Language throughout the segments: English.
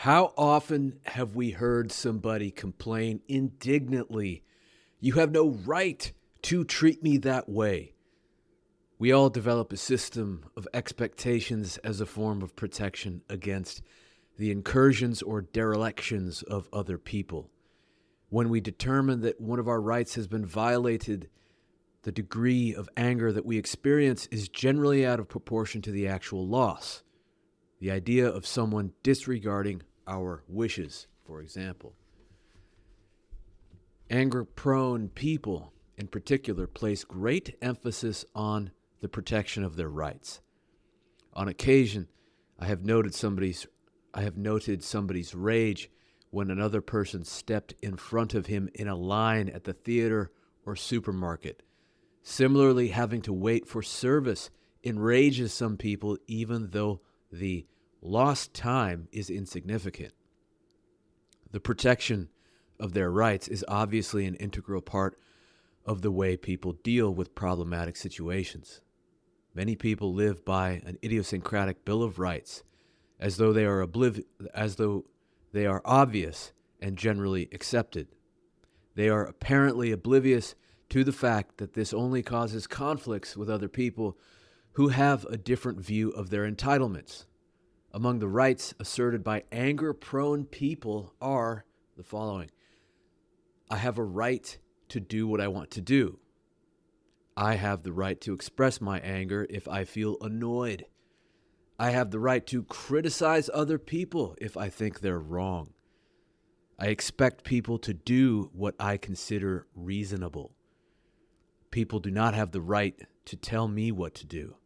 How often have we heard somebody complain indignantly, "You have no right to treat me that way"? We all develop a system of expectations as a form of protection against the incursions or derelictions of other people. When we determine that one of our rights has been violated, the degree of anger that we experience is generally out of proportion to the actual loss. The idea of someone disregarding our wishes, for example. Anger-prone people, in particular, place great emphasis on the protection of their rights. On occasion, I have noted somebody's rage when another person stepped in front of him in a line at the theater or supermarket. Similarly, having to wait for service enrages some people even though the lost time is insignificant. The protection of their rights is obviously an integral part of the way people deal with problematic situations. Many people live by an idiosyncratic Bill of Rights, as though they are obvious and generally accepted. They are apparently oblivious to the fact that this only causes conflicts with other people who have a different view of their entitlements. Among the rights asserted by anger-prone people are the following. I have a right to do what I want to do. I have the right to express my anger if I feel annoyed. I have the right to criticize other people if I think they're wrong. I expect people to do what I consider reasonable. People do not have the right to tell me what to do.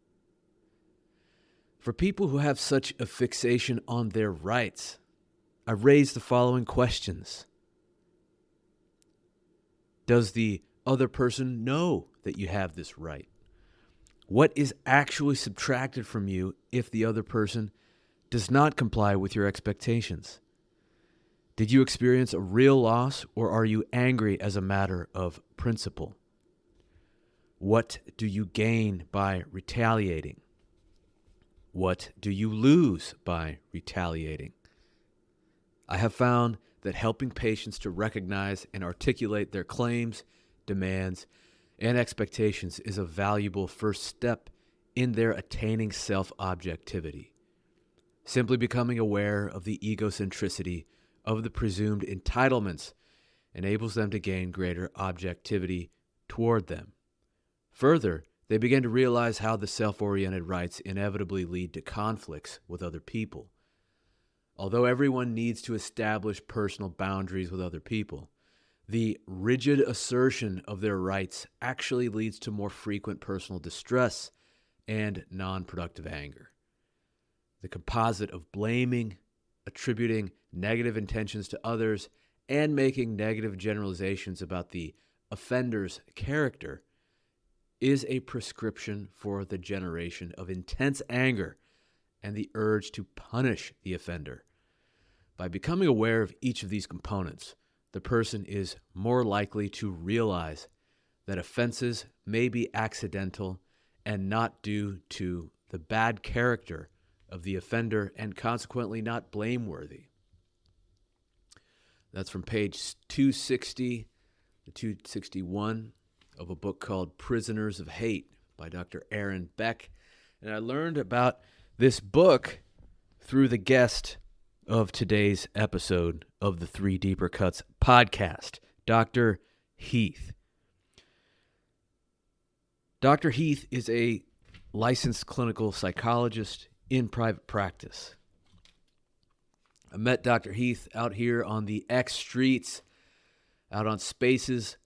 For people who have such a fixation on their rights, I raise the following questions. Does the other person know that you have this right? What is actually subtracted from you if the other person does not comply with your expectations? Did you experience a real loss, or are you angry as a matter of principle? What do you gain by retaliating? What do you lose by retaliating? I have found that helping patients to recognize and articulate their claims, demands, and expectations is a valuable first step in their attaining self-objectivity. Simply becoming aware of the egocentricity of the presumed entitlements enables them to gain greater objectivity toward them. Further, they begin to realize how the self-oriented rights inevitably lead to conflicts with other people. Although everyone needs to establish personal boundaries with other people, the rigid assertion of their rights actually leads to more frequent personal distress and non-productive anger. The composite of blaming, attributing negative intentions to others, and making negative generalizations about the offender's character is a prescription for the generation of intense anger and the urge to punish the offender. By becoming aware of each of these components, the person is more likely to realize that offenses may be accidental and not due to the bad character of the offender and consequently not blameworthy. That's from page 260 to 261 of a book called Prisoners of Hate by Dr. Aaron Beck. And I learned about this book through the guest of today's episode of the Three Deeper Cuts podcast, Dr. Heath. Dr. Heath is a licensed clinical psychologist in private practice. I met Dr. Heath out here on the X streets, out on Spaces,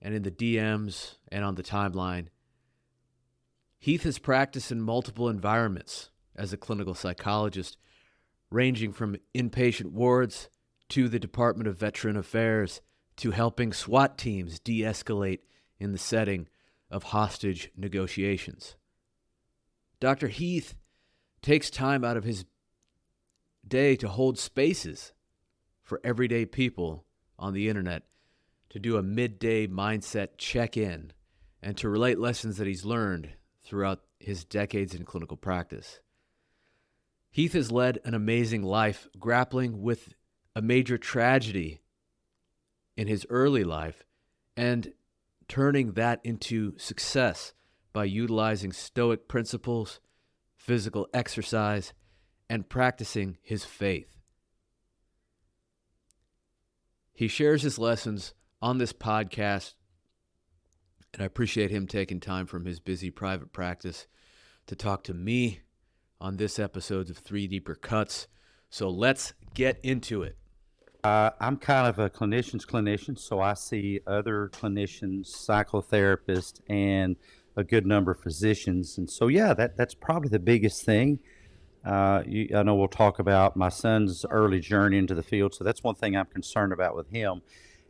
and in the DMs and on the timeline. Heath has practiced in multiple environments as a clinical psychologist, ranging from inpatient wards to the Department of Veteran Affairs to helping SWAT teams de-escalate in the setting of hostage negotiations. Dr. Heath takes time out of his day to hold spaces for everyday people on the internet to do a midday mindset check-in and to relate lessons that he's learned throughout his decades in clinical practice. Heath has led an amazing life, grappling with a major tragedy in his early life and turning that into success by utilizing stoic principles, physical exercise, and practicing his faith. He shares his lessons on this podcast, and I appreciate him taking time from his busy private practice to talk to me on this episode of Three Deeper Cuts. So let's get into it. I'm kind of a clinician's clinician, so I see other clinicians, psychotherapists, and a good number of physicians. And so, yeah, that's probably the biggest thing. I know we'll talk about my son's early journey into the field, so that's one thing I'm concerned about with him.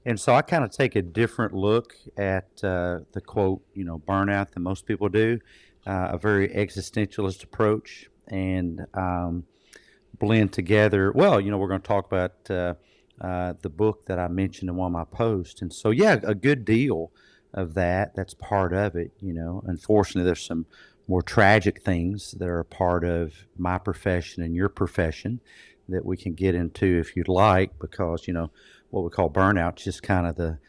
And so I kind of take a different look at the quote, burnout than most people do, a very existentialist approach, and blend together. Well, we're going to talk about the book that I mentioned in one of my posts. And so, yeah, a good deal of that's part of it. Unfortunately, there's some more tragic things that are a part of my profession and your profession that we can get into if you'd like, because, what we call burnout is just kind of the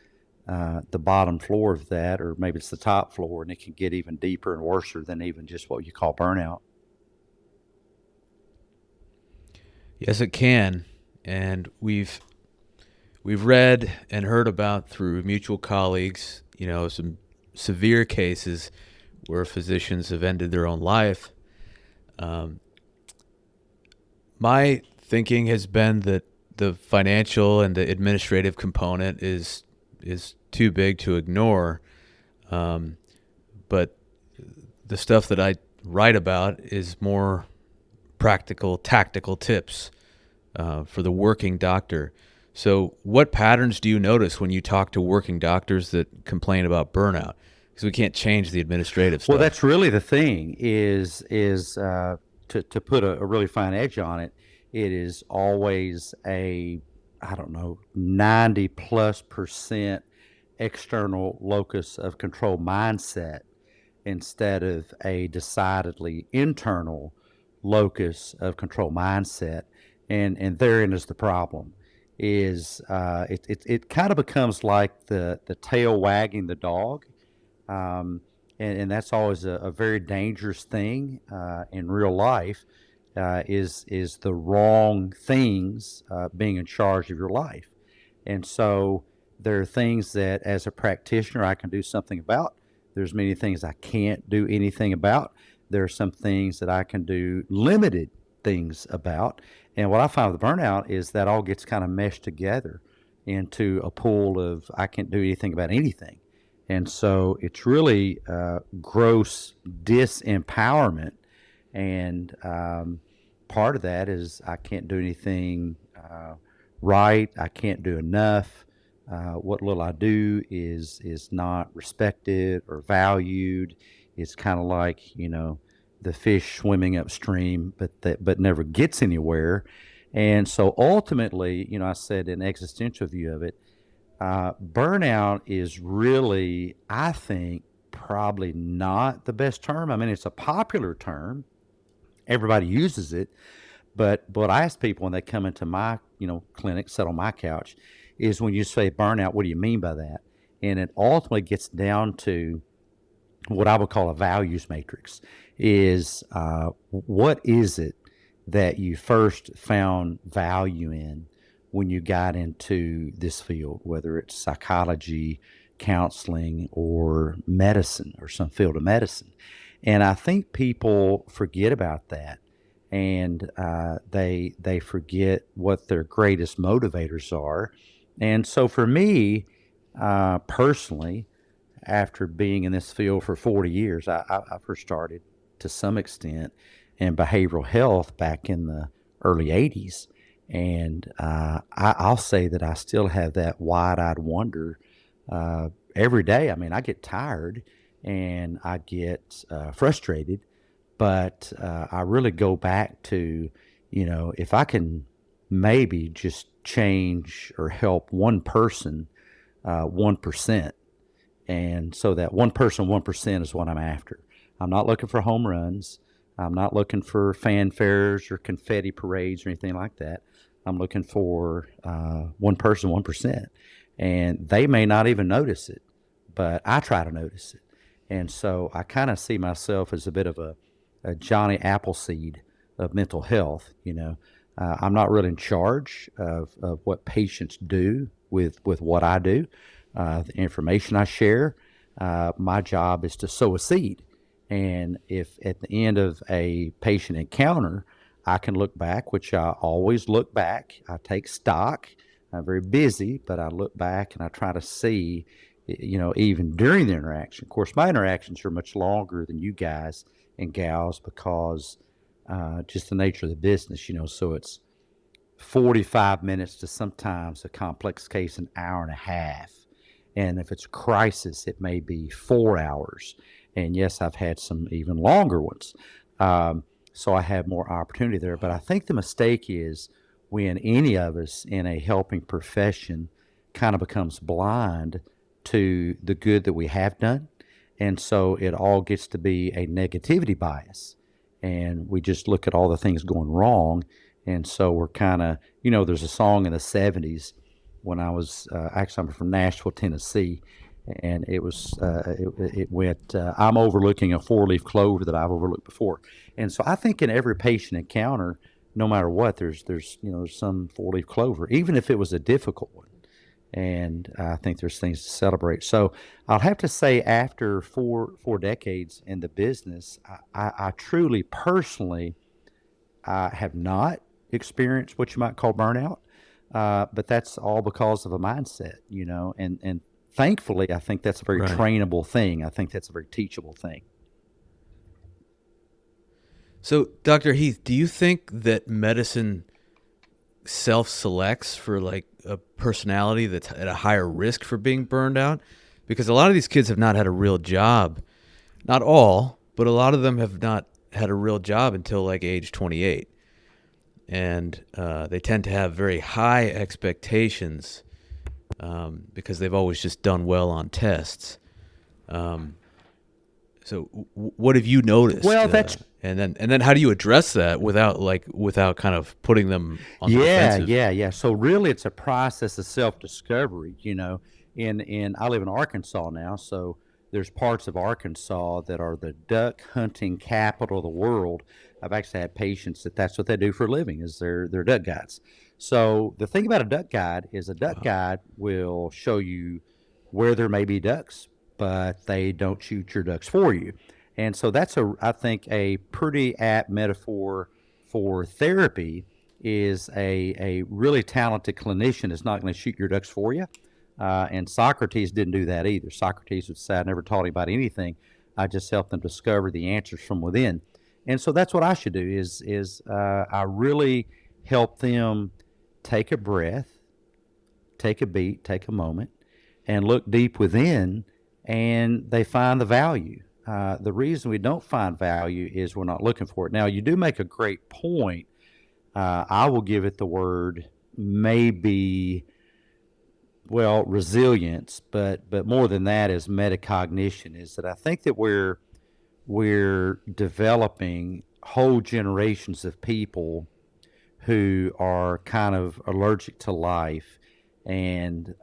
bottom floor of that, or maybe it's the top floor, and it can get even deeper and worse than even just what you call burnout. Yes, it can. And we've read and heard about through mutual colleagues, some severe cases where physicians have ended their own life. My thinking has been that the financial and the administrative component is too big to ignore. But the stuff that I write about is more practical, tactical tips for the working doctor. So what patterns do you notice when you talk to working doctors that complain about burnout? Because we can't change the administrative stuff. Well, that's really the thing is to put a really fine edge on it. It is always 90+% external locus of control mindset instead of a decidedly internal locus of control mindset. And therein is the problem. It kind of becomes like the tail wagging the dog. And that's always a very dangerous thing in real life, is the wrong things being in charge of your life. And so there are things that as a practitioner I can do something about. There's many things I can't do anything about. There are some things that I can do limited things about. And what I find with burnout is that all gets kind of meshed together into a pool of I can't do anything about anything. And so it's really gross disempowerment. And part of that is I can't do anything right. I can't do enough. What little I do is not respected or valued. It's kind of like, the fish swimming upstream, but never gets anywhere. And so ultimately, I said an existential view of it, burnout is really, I think, probably not the best term. I mean, it's a popular term. Everybody uses it. But what I ask people when they come into my, clinic, sit on my couch, is when you say burnout, what do you mean by that? And it ultimately gets down to what I would call a values matrix. Is what is it that you first found value in when you got into this field, whether it's psychology, counseling, or medicine, or some field of medicine? And I think people forget about that, and they forget what their greatest motivators are. And so for me, personally, after being in this field for 40 years, I first started to some extent in behavioral health back in the early 80s. And I'll say that I still have that wide-eyed wonder every day. I mean, I get tired and I get frustrated, but I really go back to, if I can maybe just change or help one person 1%. And so that one person, 1% is what I'm after. I'm not looking for home runs. I'm not looking for fanfares or confetti parades or anything like that. I'm looking for one person, 1%. And they may not even notice it, but I try to notice it. And so I kind of see myself as a bit of a Johnny Appleseed of mental health. I'm not really in charge of what patients do with what I do, the information I share. My job is to sow a seed. And if at the end of a patient encounter, I can look back, which I always look back, I take stock. I'm very busy, but I look back and I try to see, even during the interaction. Of course, my interactions are much longer than you guys and gals because just the nature of the business, so it's 45 minutes to sometimes a complex case, an hour and a half. And if it's a crisis, it may be 4 hours. And yes, I've had some even longer ones. So I have more opportunity there. But I think the mistake is when any of us in a helping profession kind of becomes blind to the good that we have done. And so it all gets to be a negativity bias. And we just look at all the things going wrong. And so we're kind of, there's a song in the 70s when I was, actually, I'm from Nashville, Tennessee. And it was, it went, I'm overlooking a 4-leaf clover that I've overlooked before. And so I think in every patient encounter, no matter what, there's some 4-leaf clover, even if it was a difficult one. And I think there's things to celebrate. So I'll have to say, after four decades in the business, I truly, personally, I have not experienced what you might call burnout, but that's all because of a mindset, and thankfully, I think that's a very Right. trainable thing. I think that's a very teachable thing. So, Dr. Heath, do you think that medicine self-selects for like a personality that's at a higher risk for being burned out? Because a lot of these kids have not had a real job. Not all, but a lot of them have not had a real job until like age 28. And they tend to have very high expectations because they've always just done well on tests. So what have you noticed? Well, that's and then how do you address that without kind of putting them on the yeah, defensive? yeah. So really, it's a process of self-discovery. In I live in Arkansas now, so there's parts of Arkansas that are the duck hunting capital of the world. I've actually had patients that's what they do for a living, is they're duck guides. So the thing about a duck guide is a duck guide will show you where there may be ducks, but they don't shoot your ducks for you. And so that's I think a pretty apt metaphor for therapy. Is a really talented clinician is not going to shoot your ducks for you. And Socrates didn't do that either. Socrates would say, I never taught anybody anything. I just helped them discover the answers from within. And so that's what I should do is I really help them take a breath, take a beat, take a moment, and look deep within, and they find the value. The reason we don't find value is we're not looking for it. Now, you do make a great point. I will give it the word maybe, well, resilience, but more than that is metacognition. Is that I think that we're developing whole generations of people who are kind of allergic to life, and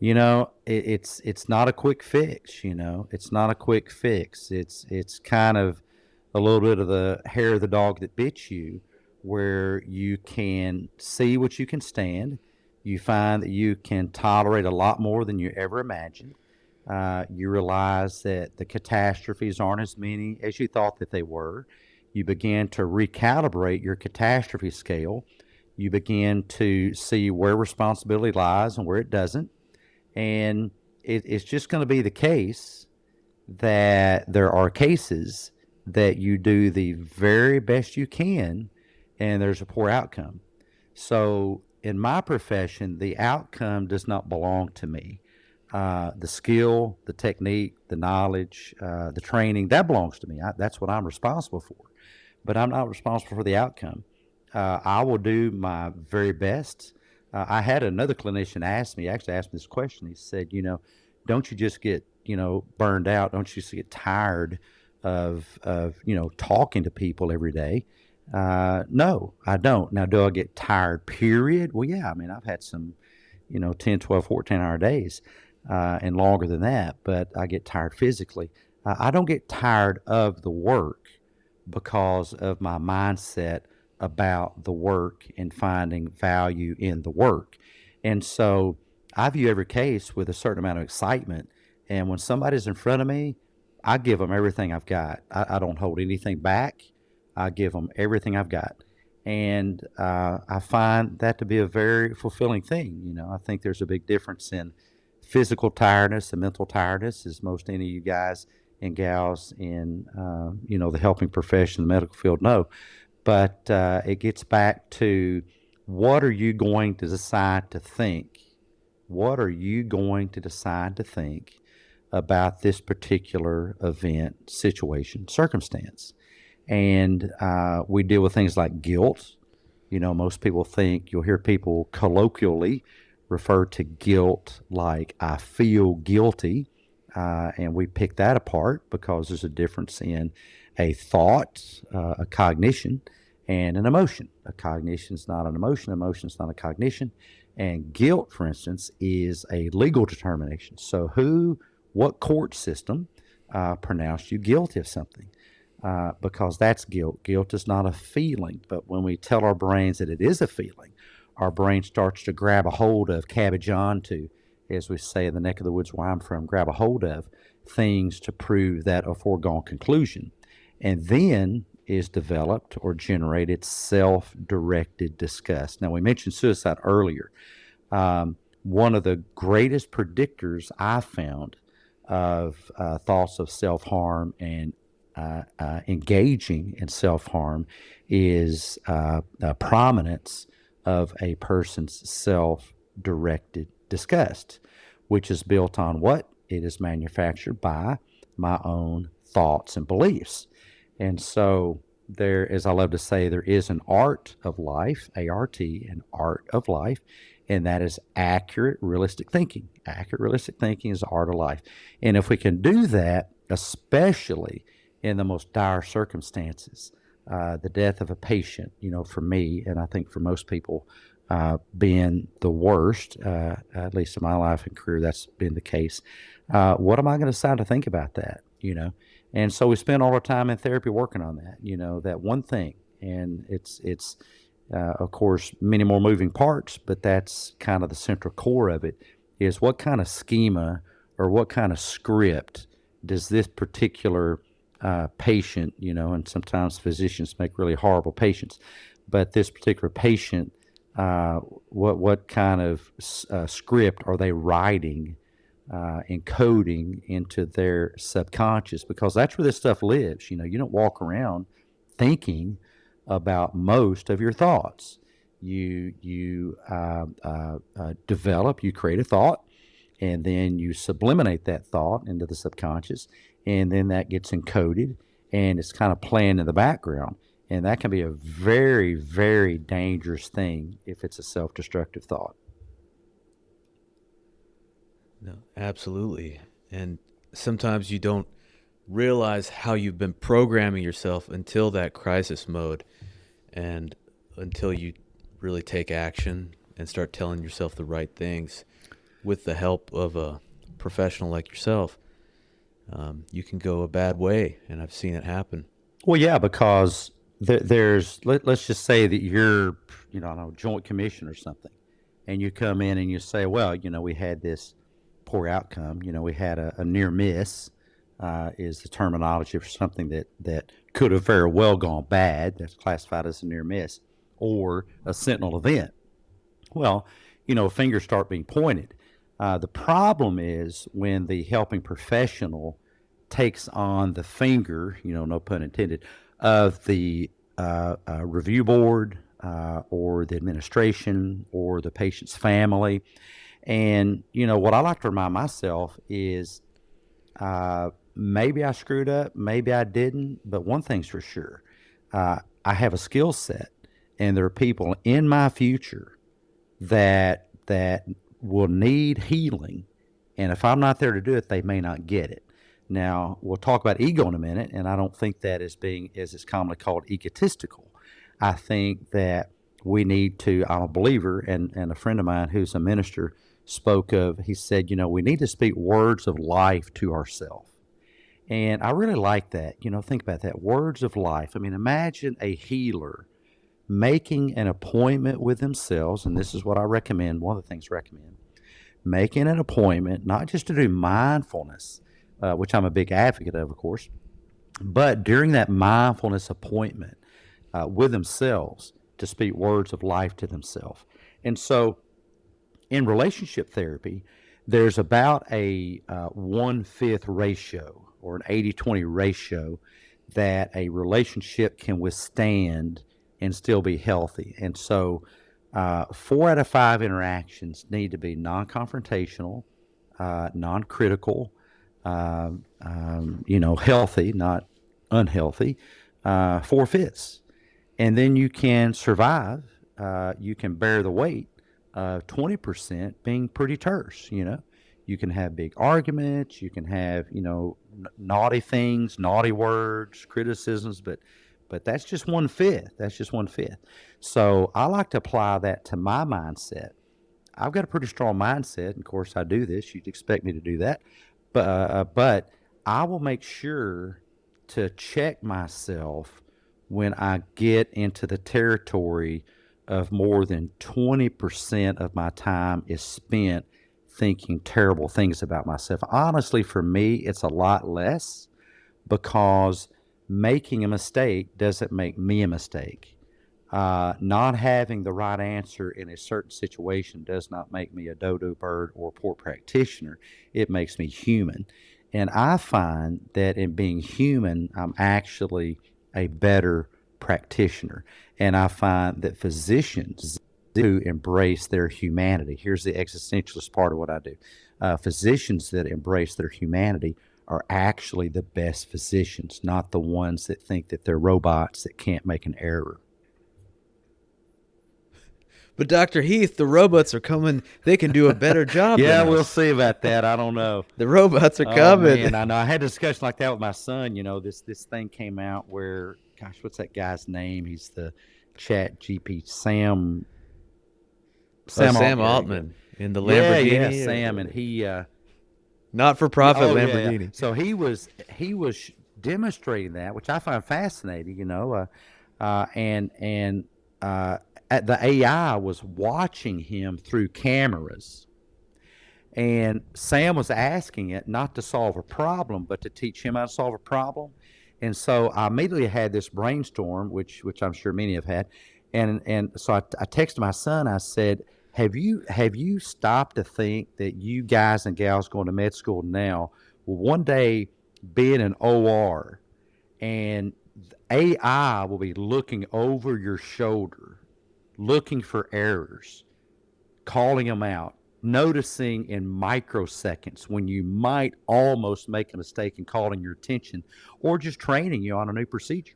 it's not a quick fix. It's not a quick fix. It's kind of a little bit of the hair of the dog that bit you, where you can see what you can stand. You find that you can tolerate a lot more than you ever imagined. You realize that the catastrophes aren't as many as you thought that they were. You begin to recalibrate your catastrophe scale. You begin to see where responsibility lies and where it doesn't. And it's just going to be the case that there are cases that you do the very best you can and there's a poor outcome. So in my profession, the outcome does not belong to me. The skill, the technique, the knowledge, the training, that belongs to me. That's what I'm responsible for. But I'm not responsible for the outcome. I will do my very best. I had another clinician actually asked me this question. He said, don't you just get, burned out? Don't you just get tired of talking to people every day. No, I don't. Now, do I get tired, period? Well, yeah, I mean, I've had some, 10, 12, 14-hour days and longer than that, but I get tired physically. I don't get tired of the work because of my mindset about the work and finding value in the work. And so I view every case with a certain amount of excitement. And when somebody's in front of me, I give them everything I've got. I don't hold anything back. I give them everything I've got. And I find that to be a very fulfilling thing. I think there's a big difference in physical tiredness and mental tiredness, as most any of you guys and gals in the helping profession, the medical field know. But it gets back to, what are you going to decide to think? What are you going to decide to think about this particular event, situation, circumstance? And we deal with things like guilt. Most people think, you'll hear people colloquially refer to guilt like, I feel guilty. And we pick that apart because there's a difference in a thought, a cognition, and an emotion. A cognition is not an emotion. Emotion is not a cognition. And guilt, for instance, is a legal determination. So what court system pronounced you guilty of something? Because that's guilt. Guilt is not a feeling. But when we tell our brains that it is a feeling, our brain starts to grab a hold of, cabbage onto, as we say in the neck of the woods where I'm from, grab a hold of things to prove that a foregone conclusion. And then is developed or generated self-directed disgust. Now, we mentioned suicide earlier. One of the greatest predictors I found of thoughts of self-harm and engaging in self-harm is prominence of a person's self-directed disgust, which is built on what? It is manufactured by my own thoughts and beliefs. And so there, as I love to say, there is an art of life, A-R-T, an art of life, and that is accurate, realistic thinking. Accurate, realistic thinking is the art of life. And if we can do that, especially in the most dire circumstances, the death of a patient, for me, and I think for most people, being the worst, at least in my life and career, that's been the case. What am I going to decide to think about that, And so we spend all our time in therapy working on that, that one thing. And it's of course, many more moving parts, but that's kind of the central core of it, is what kind of schema or what kind of script does this particular patient, and sometimes physicians make really horrible patients, but this particular patient, what kind of script are they writing, encoding into their subconscious? Because that's where this stuff lives. You don't walk around thinking about most of your thoughts. You develop, you create a thought, and then you subliminate that thought into the subconscious, and then that gets encoded, and it's kind of playing in the background. And that can be a very, very dangerous thing if it's a self-destructive thought. No, absolutely. And sometimes you don't realize how you've been programming yourself until that crisis mode, and until you really take action and start telling yourself the right things with the help of a professional like yourself. You can go a bad way, and I've seen it happen. Well, yeah, because let's just say that you're, I don't know, joint commission or something, and you come in and you say, well, we had this poor outcome. We had a near miss, is the terminology for something that could have very well gone bad. That's classified as a near miss, or a sentinel event. Well, fingers start being pointed. The problem is when the helping professional takes on the finger, no pun intended, of the review board or the administration or the patient's family. And, what I like to remind myself is maybe I screwed up, maybe I didn't, but one thing's for sure. I have a skill set, and there are people in my future that will need healing. And if I'm not there to do it, they may not get it. Now, we'll talk about ego in a minute, and I don't think that as being, as it's commonly called, egotistical. I think that we need to, I'm a believer, and a friend of mine who's a minister spoke of, he said, we need to speak words of life to ourselves. And I really like that. Think about that. Words of life. I mean, imagine a healer making an appointment with themselves, and this is what I recommend, one of the things I recommend, making an appointment, not just to do mindfulness, which I'm a big advocate of course, but during that mindfulness appointment with themselves to speak words of life to themselves. And so in relationship therapy, there's about a 1/5 ratio or an 80-20 ratio that a relationship can withstand and still be healthy. And so 4 out of 5 interactions need to be non-confrontational, non-critical, healthy, not unhealthy, 4/5. And then you can survive, you can bear the weight of 20% being pretty terse. You can have big arguments, you can have, naughty things, naughty words, criticisms, but that's just 1/5. That's just 1/5. So I like to apply that to my mindset. I've got a pretty strong mindset. And of course, I do this. You'd expect me to do that. But I will make sure to check myself when I get into the territory of more than 20% of my time is spent thinking terrible things about myself. Honestly, for me, it's a lot less, because making a mistake doesn't make me a mistake. Not having the right answer in a certain situation does not make me a dodo bird or a poor practitioner. It makes me human. And I find that in being human, I'm actually a better practitioner. And I find that physicians do embrace their humanity. Here's the existentialist part of what I do. Physicians that embrace their humanity are actually the best physicians, not the ones that think that they're robots that can't make an error. But Dr. Heath, the robots are coming. They can do a better job Yeah, than we'll us. see about that. I don't know. The robots are Oh, coming. man, I know. I had a discussion like that with my son. This thing came out where, gosh, what's that guy's name? He's the Chat GP, Sam Sam Altman. Altman in the Yeah, Lamborghini. Sam, and he Not-for-profit oh, Lamborghini. So he was demonstrating that, which I find fascinating. And the AI was watching him through cameras, and Sam was asking it not to solve a problem, but to teach him how to solve a problem. And so I immediately had this brainstorm, which I'm sure many have had, and so I texted my son. I said, Have you stopped to think that you guys and gals going to med school now will one day be in an OR, and AI will be looking over your shoulder, looking for errors, calling them out, noticing in microseconds when you might almost make a mistake and calling your attention, or just training you on a new procedure.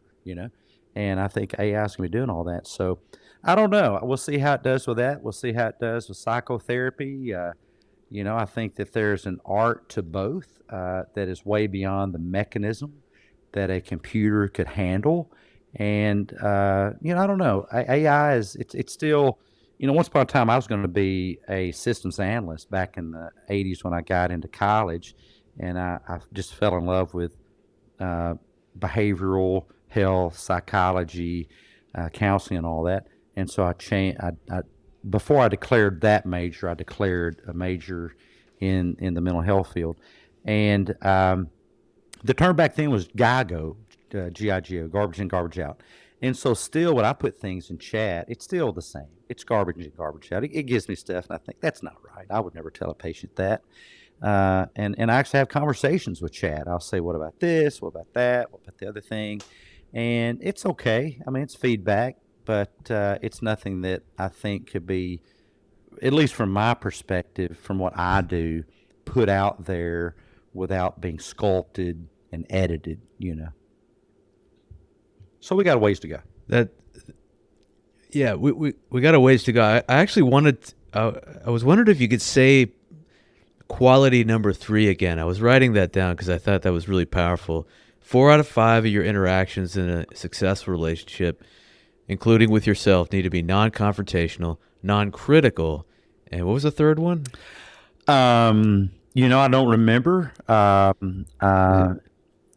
And I think AI is going to be doing all that. So I don't know. We'll see how it does with that. We'll see how it does with psychotherapy. I think that there's an art to both that is way beyond the mechanism that a computer could handle. And, I don't know. AI it's still, once upon a time I was going to be a systems analyst back in the 80s when I got into college. And I just fell in love with behavioral health, psychology, counseling, and all that. And so I changed. Before I declared that major, I declared a major in the mental health field. And the term back then was GIGO, G-I-G-O, garbage in, garbage out. And so still when I put things in chat, it's still the same. It's garbage in, garbage out. It gives me stuff, and I think that's not right. I would never tell a patient that. And I actually have conversations with chat. I'll say, what about this? What about that? What about the other thing? And it's okay. I mean, it's feedback, but it's nothing that I think could be, at least from my perspective, from what I do, put out there without being sculpted and edited. So we got a ways to go. Yeah, we got a ways to go. I actually wanted. I was wondering if you could say quality number 3 again. I was writing that down because I thought that was really powerful. 4 out of 5 of your interactions in a successful relationship, including with yourself, need to be non-confrontational, non-critical. And what was the third one? I don't remember.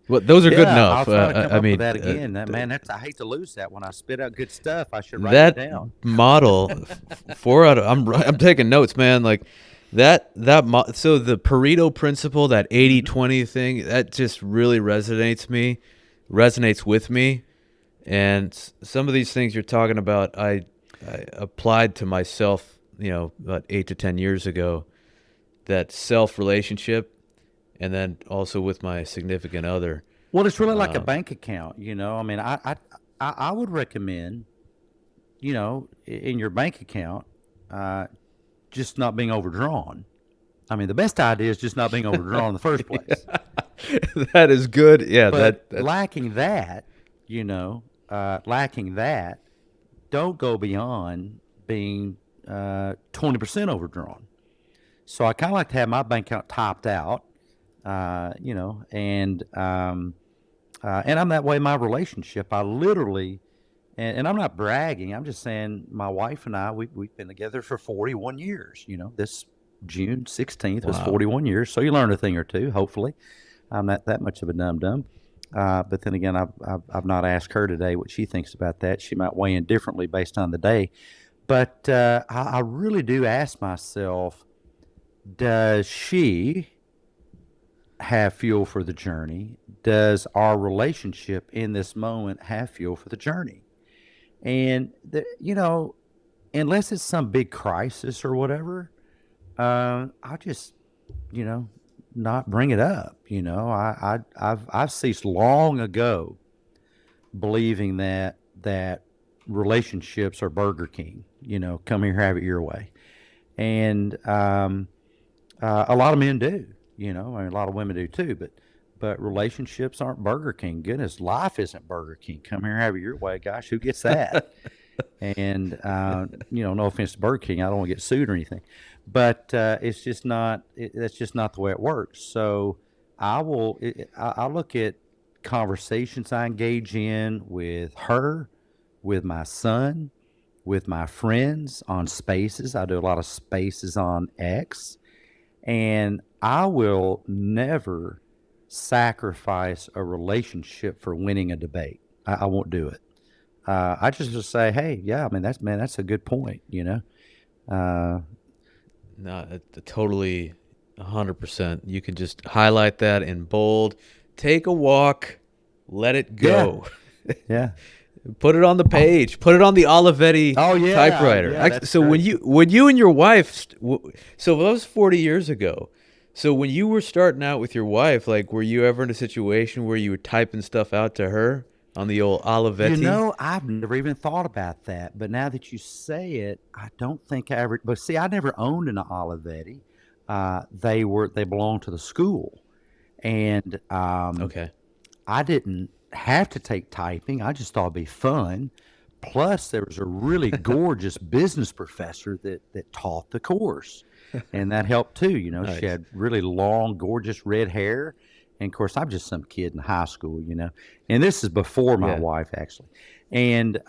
Well, those are good Yeah, I'll enough. try to come I up with mean, that again. Man, I hate to lose that. When I spit out good stuff, I should write it that down. model, 4 out of I'm taking notes, man. Like so the Pareto principle, that 80-20 thing, that just really resonates with me. And some of these things you're talking about, I applied to myself, about 8 to 10 years ago. That self relationship, and then also with my significant other. Well, it's really like a bank account. I mean, I would recommend, in your bank account, just not being overdrawn. I mean, the best idea is just not being overdrawn in the first place. That is good. Yeah, But that's lacking that, lacking that, don't go beyond being 20% overdrawn. So I kind of like to have my bank account topped out, and I'm that way in my relationship. I literally, and I'm not bragging. I'm just saying my wife and I, we've been together for 41 years. This June 16th was wow. 41 years. So you learn a thing or two, hopefully. I'm not that much of a dum-dum. But then again, I've not asked her today what she thinks about that. She might weigh in differently based on the day. But I really do ask myself, does she have fuel for the journey? Does our relationship in this moment have fuel for the journey? And, unless it's some big crisis or whatever, I'll just, not bring it up. I've ceased long ago believing that relationships are Burger King. Come here, have it your way. And a lot of men do. I mean, a lot of women do too. But relationships aren't Burger King. Goodness, life isn't Burger King. Come here, have it your way. Gosh, who gets that? And no offense to Burger King, I don't want to get sued or anything, but it's just not. That's just not the way it works. So I look at conversations I engage in with her, with my son, with my friends on Spaces. I do a lot of Spaces on X, and I will never sacrifice a relationship for winning a debate. I won't do it. I just say, hey, yeah, I mean, that's a good point, No, totally 100%. You can just highlight that in bold. Take a walk, let it go. Yeah. Put it on the page. Put it on the Olivetti typewriter. Yeah, So great. when you and your wife, so that was 40 years ago. So when you were starting out with your wife, like, were you ever in a situation where you were typing stuff out to her on the old Olivetti? I've never even thought about that, but now that you say it, I don't think I ever. But see, I never owned an Olivetti. They belonged to the school, and Okay. I didn't have to take typing. I just thought it'd be fun. Plus, there was a really gorgeous business professor that taught the course, and that helped too. She Nice. had really long, gorgeous red hair, and of course, I'm just some kid in high school, And this is before my Yeah. wife actually, and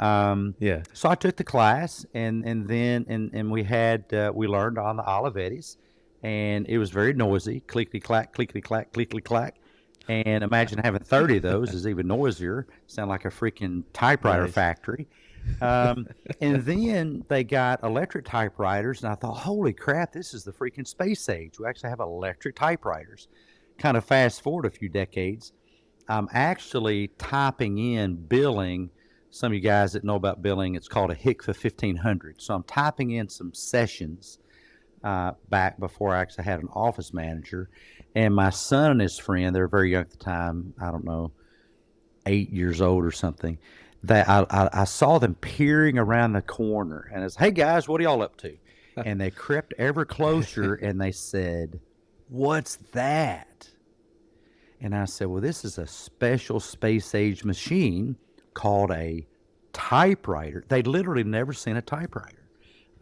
Yeah. so I took the class, and then we learned on the Olivettis, and it was very noisy, clickety clack, clickety clack, clickety clack. And imagine having 30 of those is even noisier. Sound like a freaking typewriter Nice. factory. And then they got electric typewriters, and I thought, holy crap, this is the freaking space age. We actually have electric typewriters. Kind of fast forward a few decades, I'm actually typing in billing. Some of you guys that know about billing, it's called a HICFA 1500. So I'm typing in some sessions back before I actually had an office manager. And my son and his friend, they were very young at the time, I don't know, 8 years old or something, that I saw them peering around the corner. And I said, hey, guys, what are y'all up to? And they crept ever closer and they said, what's that? And I said, well, this is a special space age machine called a typewriter. They'd literally never seen a typewriter.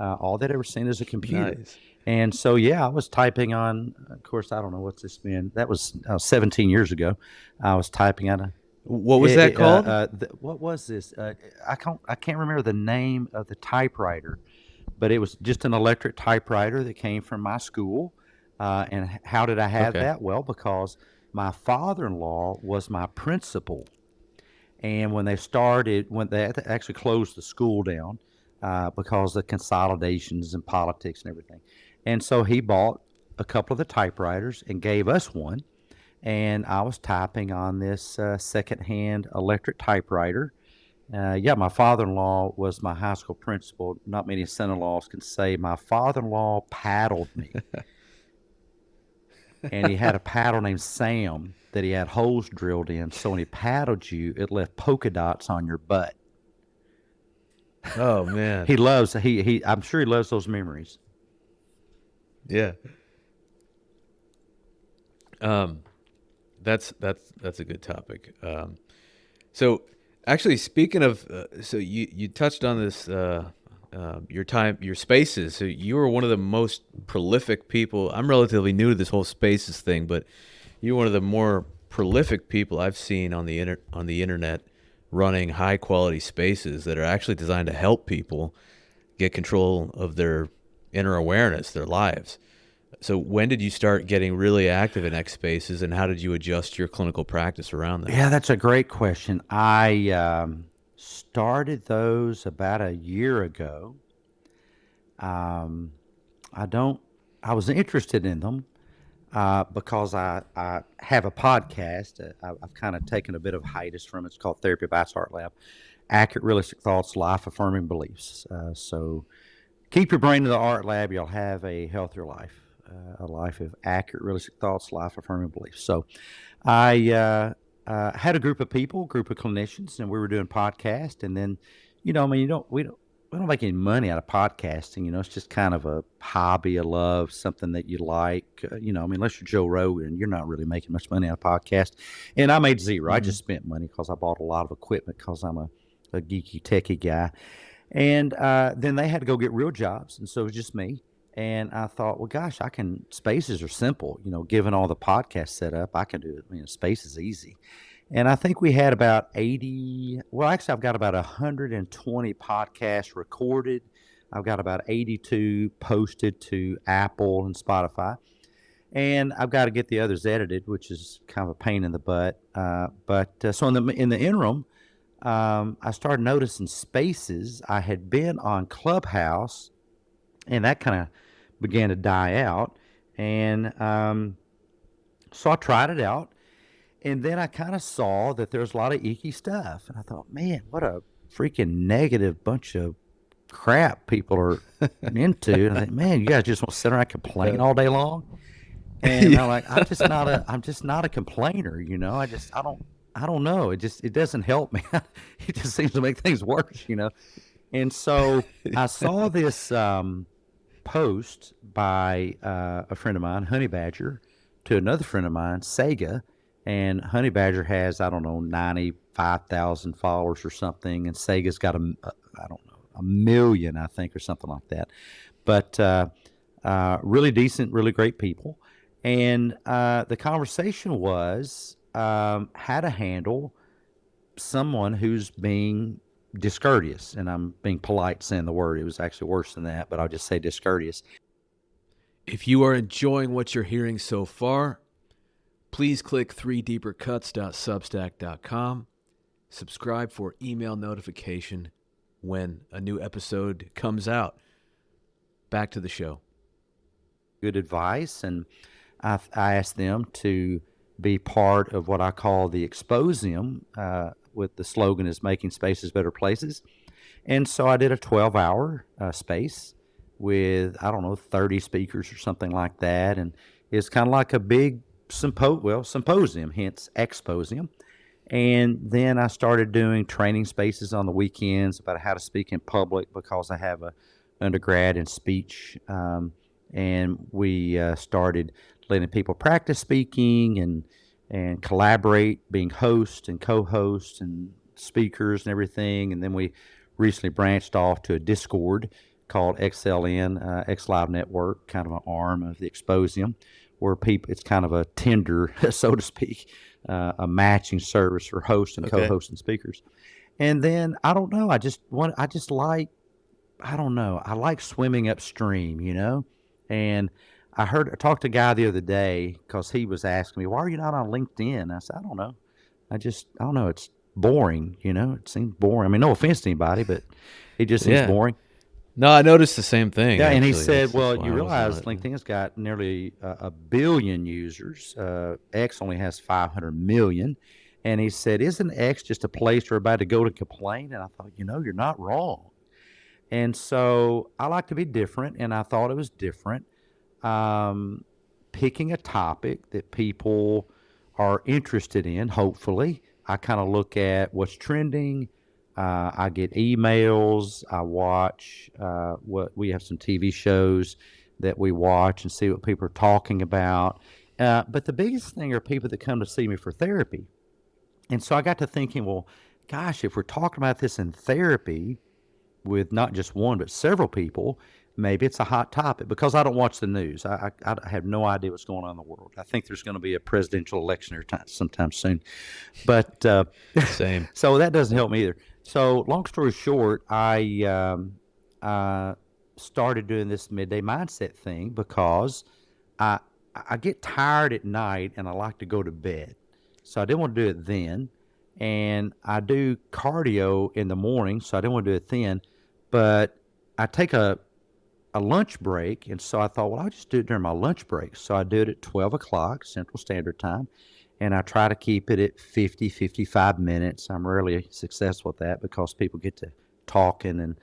All they'd ever seen is a computer. Nice. And so, yeah, I was typing on, of course, I don't know what's this been. That was 17 years ago. I was typing on What was that called? what was this? I can't remember the name of the typewriter, but it was just an electric typewriter that came from my school. And how did I have Okay. that? Well, because my father-in-law was my principal, and when they actually closed the school down because of consolidations and politics and everything, and so he bought a couple of the typewriters and gave us one, and I was typing on this secondhand electric typewriter. Yeah, my father-in-law was my high school principal. Not many son-in-laws can say my father-in-law paddled me, and he had a paddle named Sam that he had holes drilled in. So when he paddled you, it left polka dots on your butt. Oh man. He loves he. I'm sure he loves those memories. Yeah. Um, that's a good topic. So actually, speaking of, so you touched on this, your spaces. So you were one of the most prolific people. I'm relatively new to this whole spaces thing, but you're one of the more prolific people I've seen on the internet running high quality spaces that are actually designed to help people get control of their inner awareness, their lives. So when did you start getting really active in X spaces, and how did you adjust your clinical practice around that? Yeah, that's a great question. I started those about a year ago. Um, I don't. I was interested in them because I have a podcast. I've kind of taken a bit of hiatus from it. It's called Therapy by Art Lab. Accurate, realistic thoughts, life affirming beliefs. So keep your brain in the art lab. You'll have a healthier life, a life of accurate, realistic thoughts, life affirming beliefs. So I had a group of people, group of clinicians, and we were doing podcast. And then, I mean, we don't make any money out of podcasting. It's just kind of a hobby, a love, something that you like. I mean, unless you're Joe Rogan, you're not really making much money out of podcast. And I made zero. I Hmm. just spent money because I bought a lot of equipment because I'm a geeky, techie guy. And then they had to go get real jobs, and so it was just me. And I thought, well, gosh, spaces are simple. Given all the podcasts set up, I can do it. Space is easy. And I think we had about 80, well, actually, I've got about 120 podcasts recorded. I've got about 82 posted to Apple and Spotify. And I've got to get the others edited, which is kind of a pain in the butt. So in the interim, I started noticing spaces. I had been on Clubhouse, and that kind of began to die out. And so I tried it out, and then I kind of saw that there's a lot of icky stuff. And I thought, man, what a freaking negative bunch of crap people are into. And I think, man, you guys just want to sit around and complain all day long. And I'm like, I'm just not a complainer. I don't know. It doesn't help me. It just seems to make things worse. And so I saw this post by a friend of mine, Honey Badger, to another friend of mine, Sega. And Honey Badger has, I don't know, 95,000 followers or something. And Sega's got I don't know, 1 million, I think, or something like that. But really decent, really great people. And the conversation was how to handle someone who's being discourteous. And I'm being polite saying the word. It was actually worse than that, but I'll just say discourteous. If you are enjoying what you're hearing so far, please click 3deepercuts.substack.com. Subscribe for email notification when a new episode comes out. Back to the show. Good advice. And I asked them to be part of what I call the Exposium, with the slogan is making spaces better places. And so I did a 12-hour space with, I don't know, 30 speakers or something like that. And it's kind of like a big symposium, hence exposium. And then I started doing training spaces on the weekends about how to speak in public because I have a undergrad in speech. And we started letting people practice speaking and collaborate, being host and co-host and speakers and everything. And then we recently branched off to a Discord called XLN, X Live Network, kind of an arm of the Exposium, where people, it's kind of a Tinder, so to speak, a matching service for hosts and Okay. co-hosts and speakers. And then I don't know, I just like, I don't know, I like swimming upstream, and I talked to a guy the other day because he was asking me, why are you not on LinkedIn? I said, I don't know. I don't know. It's boring, It seems boring. I mean, no offense to anybody, but it just seems Yeah. boring. No, I noticed the same thing, Yeah, and he actually. said, That's well, why you I wasn't on realize it. LinkedIn's got nearly a billion users. X only has 500 million. And he said, isn't X just a place for everybody to go to complain? And I thought, you're not wrong. And so I like to be different, and I thought it was different. Um, Picking a topic that people are interested in, hopefully. I kind of look at what's trending. I get emails. I watch what we have some TV shows that we watch and see what people are talking about. But the biggest thing are people that come to see me for therapy. And so I got to thinking, well, gosh, if we're talking about this in therapy, with not just one but several people, maybe it's a hot topic because I don't watch the news. I have no idea what's going on in the world. I think there's going to be a presidential election or sometime soon, but Same. so that doesn't help me either. So long story short, I started doing this midday mindset thing because I I get tired at night and I like to go to bed. So I didn't want to do it then. And I do cardio in the morning, so I didn't want to do it then. But I take a lunch break, and so I thought, well, I'll just do it during my lunch break. So I do it at 12 o'clock Central Standard Time, and I try to keep it at 50, 55 minutes. I'm rarely successful at that because people get to talking and,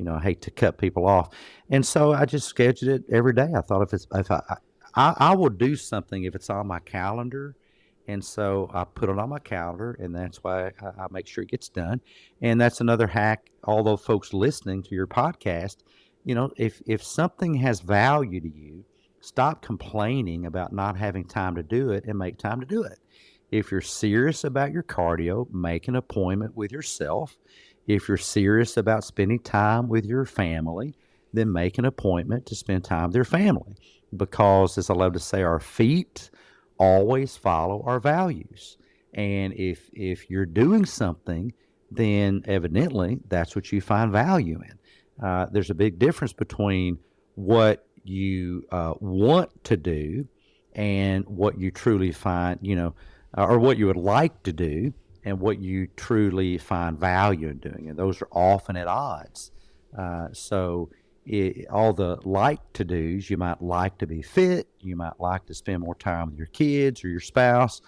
I hate to cut people off. And so I just scheduled it every day. I thought if I will do something if it's on my calendar. And so I put it on my calendar, and that's why I make sure it gets done. And that's another hack. Although folks listening to your podcast, if something has value to you, stop complaining about not having time to do it and make time to do it. If you're serious about your cardio, make an appointment with yourself. If you're serious about spending time with your family, then make an appointment to spend time with your family. Because, as I love to say, our feet always follow our values. And if you're doing something, then evidently that's what you find value in. There's a big difference between what you want to do and what you truly find, or what you would like to do and what you truly find value in doing. And those are often at odds. All the like to do's, you might like to be fit, you might like to spend more time with your kids or your spouse,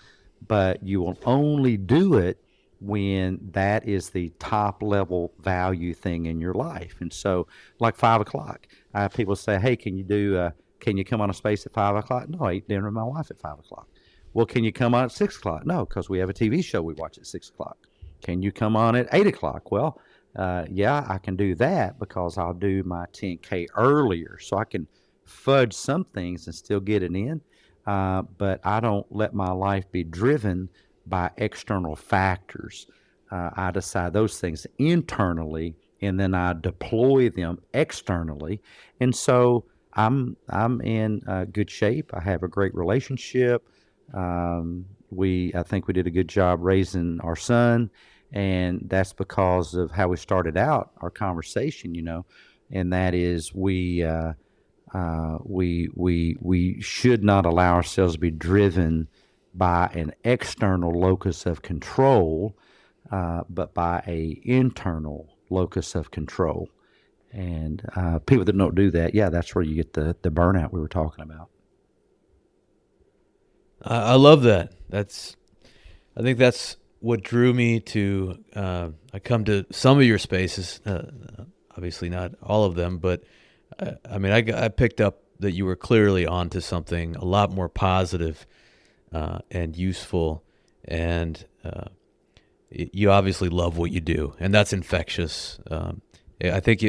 but you will only do it when that is the top level value thing in your life. And so, like 5 o'clock, I have people say, "Hey, can you come on a space at 5 o'clock?" No, I eat dinner with my wife at 5 o'clock. Well, can you come on at 6 o'clock? No, because we have a TV show we watch at 6 o'clock. Can you come on at 8 o'clock? Well, yeah, I can do that because I'll do my 10K earlier, so I can fudge some things and still get it in. But I don't let my life be driven by external factors. I decide those things internally, and then I deploy them externally. And so I'm in good shape. I have a great relationship. I think we did a good job raising our son, and that's because of how we started out our conversation. And that is we should not allow ourselves to be driven by an external locus of control, but by a internal locus of control. And people that don't do that, yeah, that's where you get the burnout we were talking about. I love that. I think that's what drew me to. I come to some of your spaces, obviously not all of them, but I picked up that you were clearly onto something a lot more positive and useful, and you obviously love what you do, and that's infectious. I think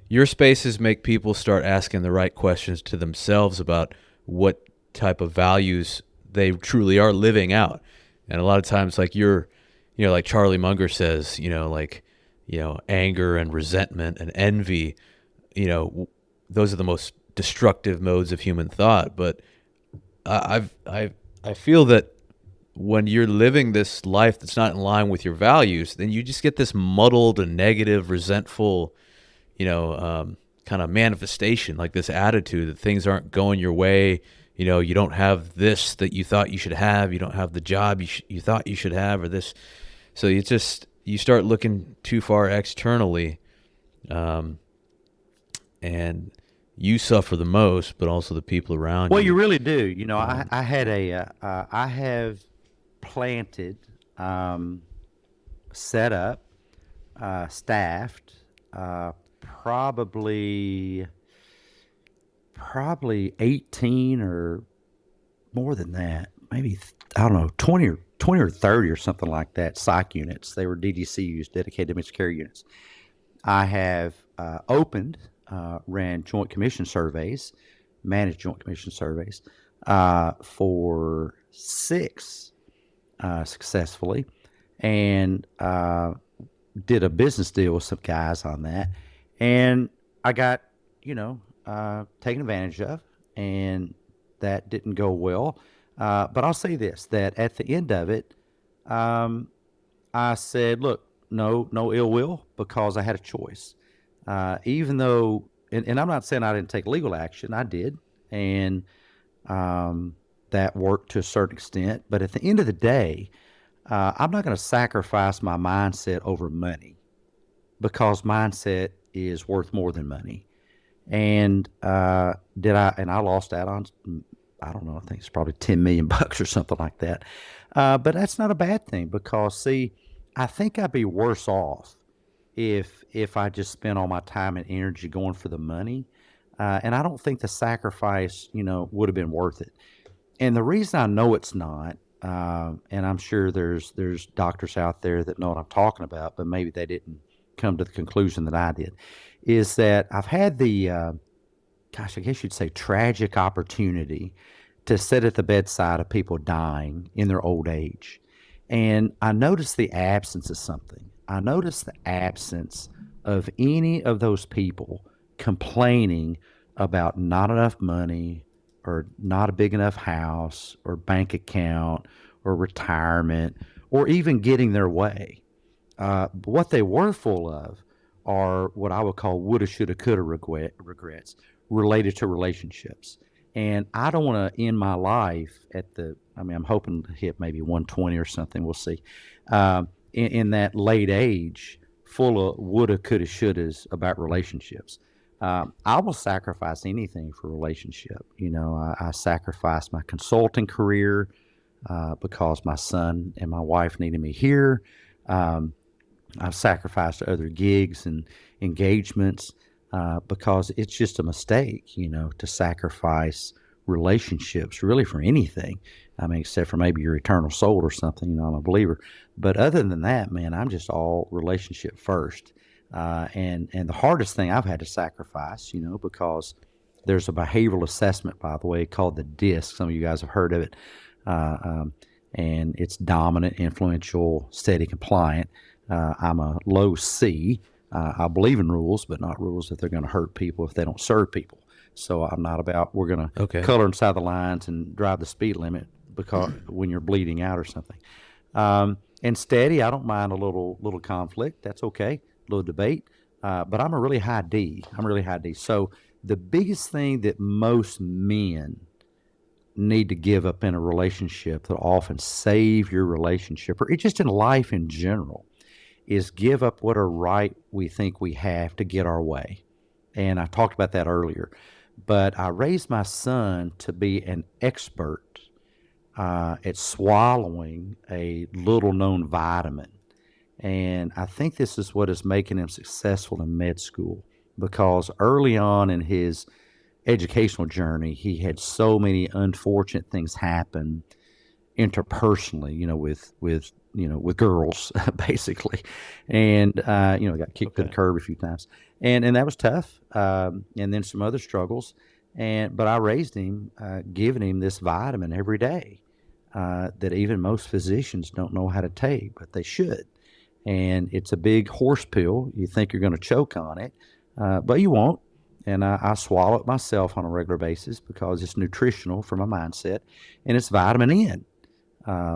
your spaces make people start asking the right questions to themselves about what type of values they truly are living out. And a lot of times, like like Charlie Munger says, anger and resentment and envy, those are the most destructive modes of human thought. But I feel that when you're living this life that's not in line with your values, then you just get this muddled and negative, resentful, kind of manifestation, like this attitude that things aren't going your way. You don't have this that you thought you should have. You don't have the job you thought you should have, or this. So you start looking too far externally, and you suffer the most, but also the people around Well, you. you really do. I have planted, set up, staffed, probably 18 or more than that, maybe I don't know, 20 or 30 or something like that. Psych units. They were DDCUs, dedicated dementia care units. I have opened, ran joint commission surveys, managed joint commission surveys for 6 successfully, and did a business deal with some guys on that, and I got taken advantage of, and that didn't go well. But I'll say this: that at the end of it, I said, "Look, no ill will, because I had a choice. Even though, and I'm not saying I didn't take legal action, I did, and that worked to a certain extent. But at the end of the day, I'm not going to sacrifice my mindset over money, because mindset is worth more than money. And I lost out on, I don't know, I think it's probably 10 million bucks or something like that. But that's not a bad thing, because see, I think I'd be worse off if I just spent all my time and energy going for the money. And I don't think the sacrifice, would have been worth it. And the reason I know it's not, and I'm sure there's doctors out there that know what I'm talking about, but maybe they didn't come to the conclusion that I did, is that I've had the, I guess you'd say, tragic opportunity to sit at the bedside of people dying in their old age. And I noticed the absence of something. I noticed the absence of any of those people complaining about not enough money, or not a big enough house or bank account or retirement, or even getting their way. But what they were full of are what I would call woulda, shoulda, coulda regrets related to relationships. And I don't want to end my life I'm hoping to hit maybe 120 or something. We'll see. In that late age, full of woulda, coulda, shouldas about relationships. I will sacrifice anything for a relationship. I sacrificed my consulting career because my son and my wife needed me here. I've sacrificed other gigs and engagements because it's just a mistake, to sacrifice relationships really for anything. Except for maybe your eternal soul or something. I'm a believer. But other than that, man, I'm just all relationship first. And the hardest thing I've had to sacrifice, because there's a behavioral assessment, by the way, called the DISC. Some of you guys have heard of it. And it's dominant, influential, steady, compliant. I'm a low C. I believe in rules, but not rules if they're going to hurt people, if they don't serve people. So I'm not about, we're going to color inside the lines and drive the speed limit because when you're bleeding out or something. And steady, I don't mind a little conflict. That's okay. A little debate. But I'm a really high D. So the biggest thing that most men need to give up in a relationship, that often save your relationship, or just in life in general, is give up what a right we think we have to get our way. And I talked about that earlier. But I raised my son to be an expert at swallowing a little-known vitamin. And I think this is what is making him successful in med school, because early on in his educational journey, he had so many unfortunate things happen interpersonally, with girls, basically. And, got kicked to the curb a few times. And that was tough. And then some other struggles. But I raised him, giving him this vitamin every day that even most physicians don't know how to take, but they should. And it's a big horse pill. You think you're going to choke on it, but you won't. and I swallow it myself on a regular basis because it's nutritional for my mindset, and it's vitamin N.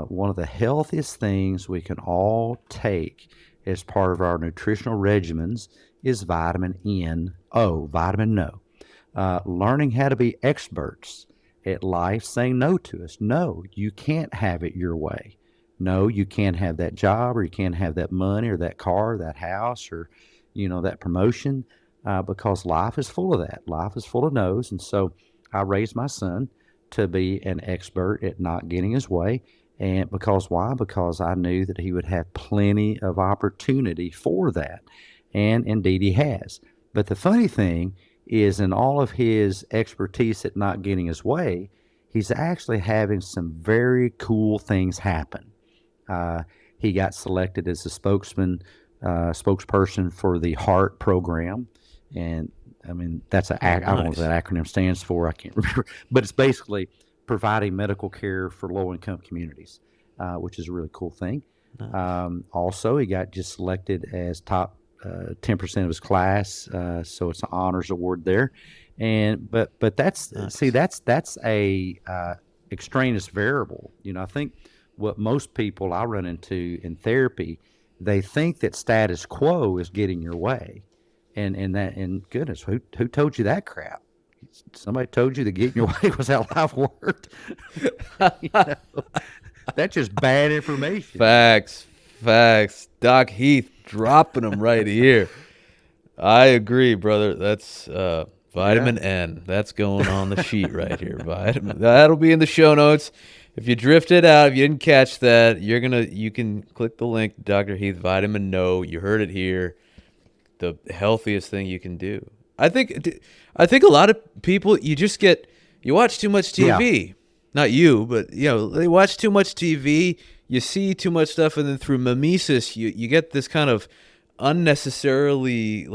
One of the healthiest things we can all take as part of our nutritional regimens is vitamin N. Oh, vitamin No. Learning how to be experts at life, saying no to us. No, you can't have it your way. No, you can't have that job, or you can't have that money, or that car, or that house, or that promotion, because life is full of that. Life is full of no's, and so I raised my son to be an expert at not getting his way. And because why? Because I knew that he would have plenty of opportunity for that. And indeed he has. But the funny thing is, in all of his expertise at not getting his way, he's actually having some very cool things happen. He got selected as a spokesperson for the HEART program. And I mean, I don't know what that acronym stands for. I can't remember. But it's basically providing medical care for low-income communities, which is a really cool thing. Nice. Also, he got just selected as top 10% of his class, so it's an honors award there. But that's nice. That's a extraneous variable. I think what most people I run into in therapy, they think that status quo is getting your way, and goodness, who told you that crap? Somebody told you that getting your way was how life worked. That's just bad information. Facts. Doc Heath dropping them right here. I agree, brother. That's vitamin N. That's going on the sheet right here. That'll be in the show notes. If you drifted out, if you didn't catch that, you can click the link, Dr. Heath, vitamin No. You heard it here. The healthiest thing you can do. I think a lot of people, you watch too much TV. Yeah. Not you, but they watch too much TV. You see too much stuff, and then through mimesis, you get this kind of unnecessarily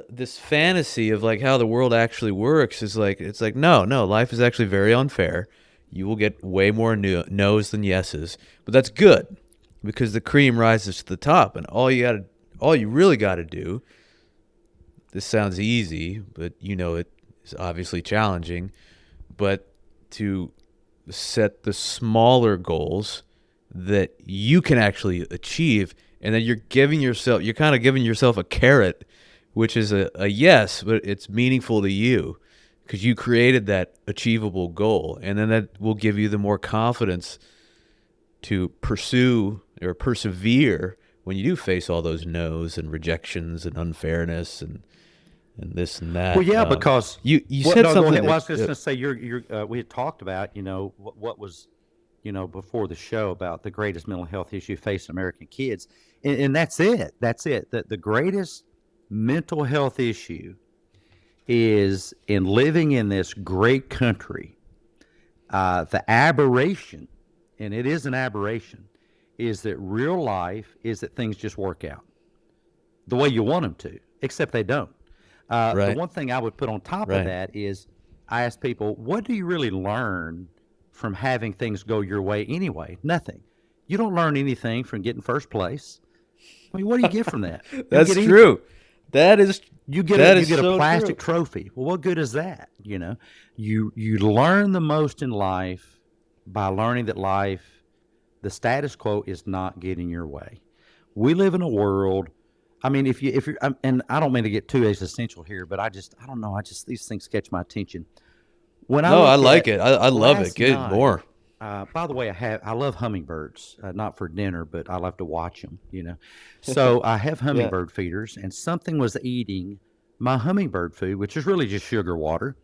this fantasy of how the world actually works. It's like no, life is actually very unfair. You will get way more no's than yeses, but that's good because the cream rises to the top, and all you really got to do. This sounds easy, but it is obviously challenging. But to set the smaller goals that you can actually achieve, and then you're kind of giving yourself a carrot, which is a yes, but it's meaningful to you because you created that achievable goal, and then that will give you the more confidence to pursue or persevere when you do face all those no's and rejections and unfairness and this and that. Well, yeah, because you said something. Well, I was just going to say we had talked about what was before the show about the greatest mental health issue facing American kids, and that's it. That the greatest mental health issue is in living in this great country. The aberration, and it is an aberration, is that real life is that things just work out the way you want them to, except they don't. The one thing I would put on top of that is I ask people, what do you really learn from having things go your way anyway? Nothing. You don't learn anything from getting first place. I mean, what do you get from that? That's true. That is you get a plastic trophy. Well, what good is that? You learn the most in life by learning that life, the status quo, is not getting your way. We live in a world. I mean, if you're, and I don't mean to get too existential here, but I don't know. These things catch my attention. I like it. I love it. Good more. By the way, I love hummingbirds. Not for dinner, but I love to watch them. So I have hummingbird feeders, and something was eating my hummingbird food, which is really just sugar water,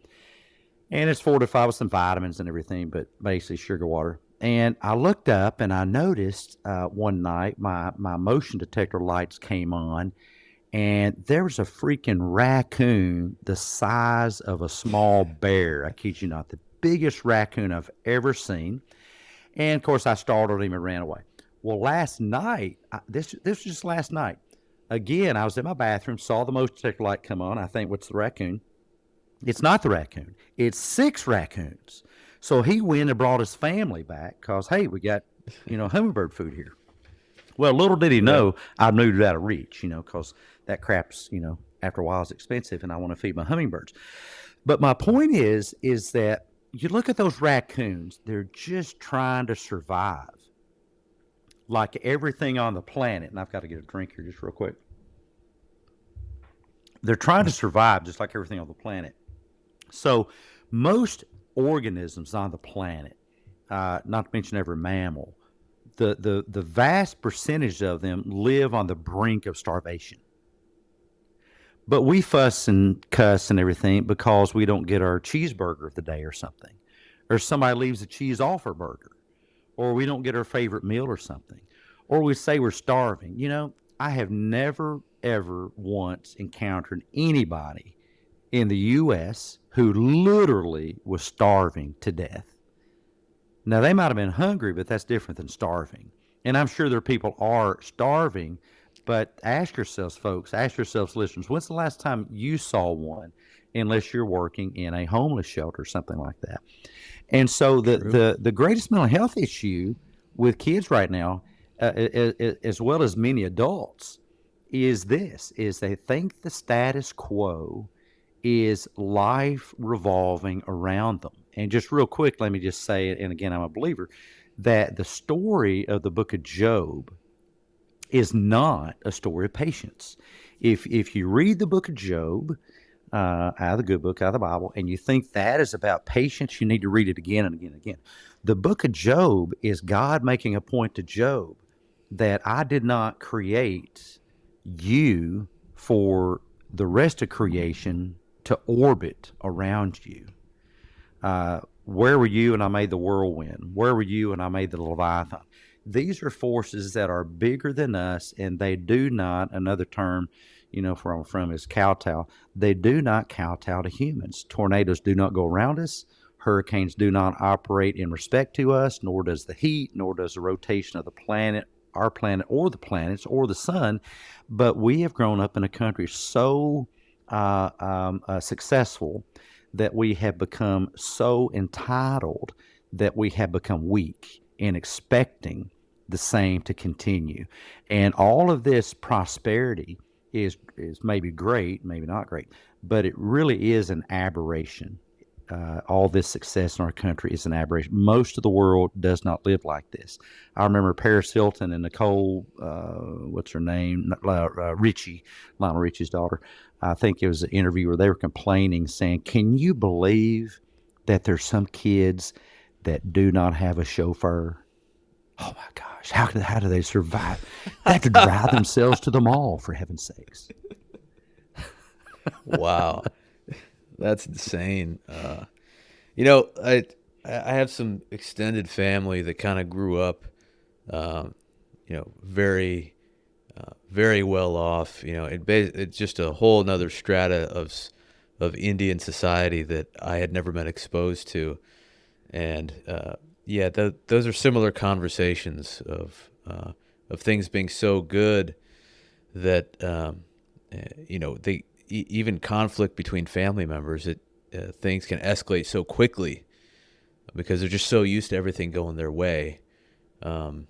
and it's fortified with some vitamins and everything, but basically sugar water. And I looked up and I noticed one night my motion detector lights came on, and there was a freaking raccoon the size of a small bear. I kid you not, the biggest raccoon I've ever seen. And of course, I startled him and ran away. Well, last night, this was just last night. Again, I was in my bathroom, saw the motion detector light come on. I think, what's the raccoon? It's not the raccoon. It's 6 raccoons. So he went and brought his family back because, hey, we got, hummingbird food here. Well, little did he know I moved it out of reach, because that crap's, after a while is expensive, and I want to feed my hummingbirds. But my point is that you look at those raccoons, they're just trying to survive like everything on the planet. And I've got to get a drink here just real quick. They're trying to survive just like everything on the planet. So most organisms on the planet, not to mention every mammal, the vast percentage of them live on the brink of starvation. But we fuss and cuss and everything because we don't get our cheeseburger of the day or something. Or somebody leaves a cheese off our burger. Or we don't get our favorite meal or something. Or we say we're starving. I have never, ever once encountered anybody in the U.S. who literally was starving to death. Now, they might have been hungry, but that's different than starving. And I'm sure there are people are starving, but ask yourselves, folks, ask yourselves, listeners, when's the last time you saw one, unless you're working in a homeless shelter or something like that? And so the greatest mental health issue with kids right now, as well as many adults, is they think the status quo is life revolving around them. And just real quick, let me just say it, and again, I'm a believer, that the story of the book of Job is not a story of patience. If you read the book of Job, out of the good book, out of the Bible, and you think that is about patience, you need to read it again and again and again. The book of Job is God making a point to Job that I did not create you for the rest of creation to orbit around you. Where were you and I made the whirlwind? Where were you and I made the Leviathan? These are forces that are bigger than us, and they do not, another term, where I'm from is kowtow. They do not kowtow to humans. Tornadoes do not go around us. Hurricanes do not operate in respect to us, nor does the heat, nor does the rotation of the planet, our planet, or the planets, or the sun. But we have grown up in a country so successful that we have become so entitled that we have become weak in expecting the same to continue. And all of this prosperity is maybe great, maybe not great, but it really is an aberration. All this success in our country is an aberration. Most of the world does not live like this. I remember Paris Hilton and Nicole, what's her name, Richie, Lionel Richie's daughter. I think it was an interview where they were complaining, saying, "Can you believe that there's some kids that do not have a chauffeur? Oh my gosh, how do they survive? They have to drive themselves to the mall, for heaven's sakes." Wow, that's insane. I have some extended family that kind of grew up, very, very well off. It's just a whole nother strata of Indian society that I had never been exposed to, and those are similar conversations of things being so good that they even conflict between family members. Things can escalate so quickly because they're just so used to everything going their way, and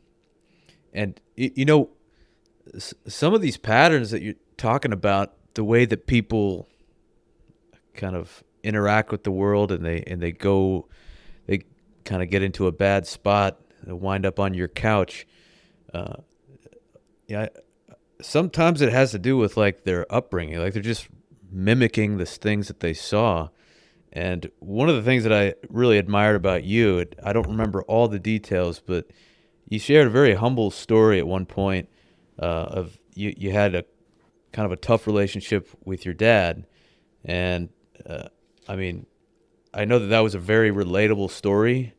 some of these patterns that you're talking about, the way that people kind of interact with the world, and they kind of get into a bad spot, wind up on your couch. Sometimes it has to do with like their upbringing, like they're just mimicking the things that they saw. And one of the things that I really admired about you, I don't remember all the details, but you shared a very humble story at one point of you had a kind of a tough relationship with your dad. And I know that was a very relatable story.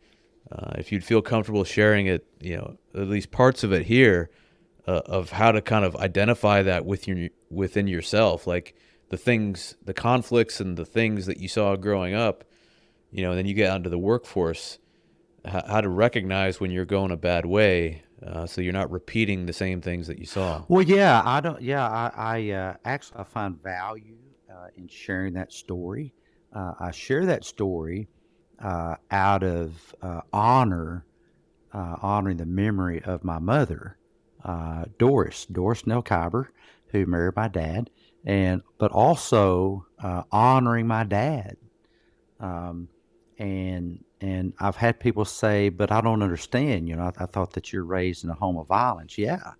If you'd feel comfortable sharing it, at least parts of it here, of how to kind of identify that within yourself, like the conflicts and the things that you saw growing up, and then you get out into the workforce, how to recognize when you're going a bad way, so you're not repeating the same things that you saw. Well, yeah, I don't. Yeah, actually I find value in sharing that story. I share that story out of honoring the memory of my mother, Doris Nell Kyber, who married my dad, but also honoring my dad. Um, and I've had people say, but I don't understand. I thought that you're raised in a home of violence. Yeah.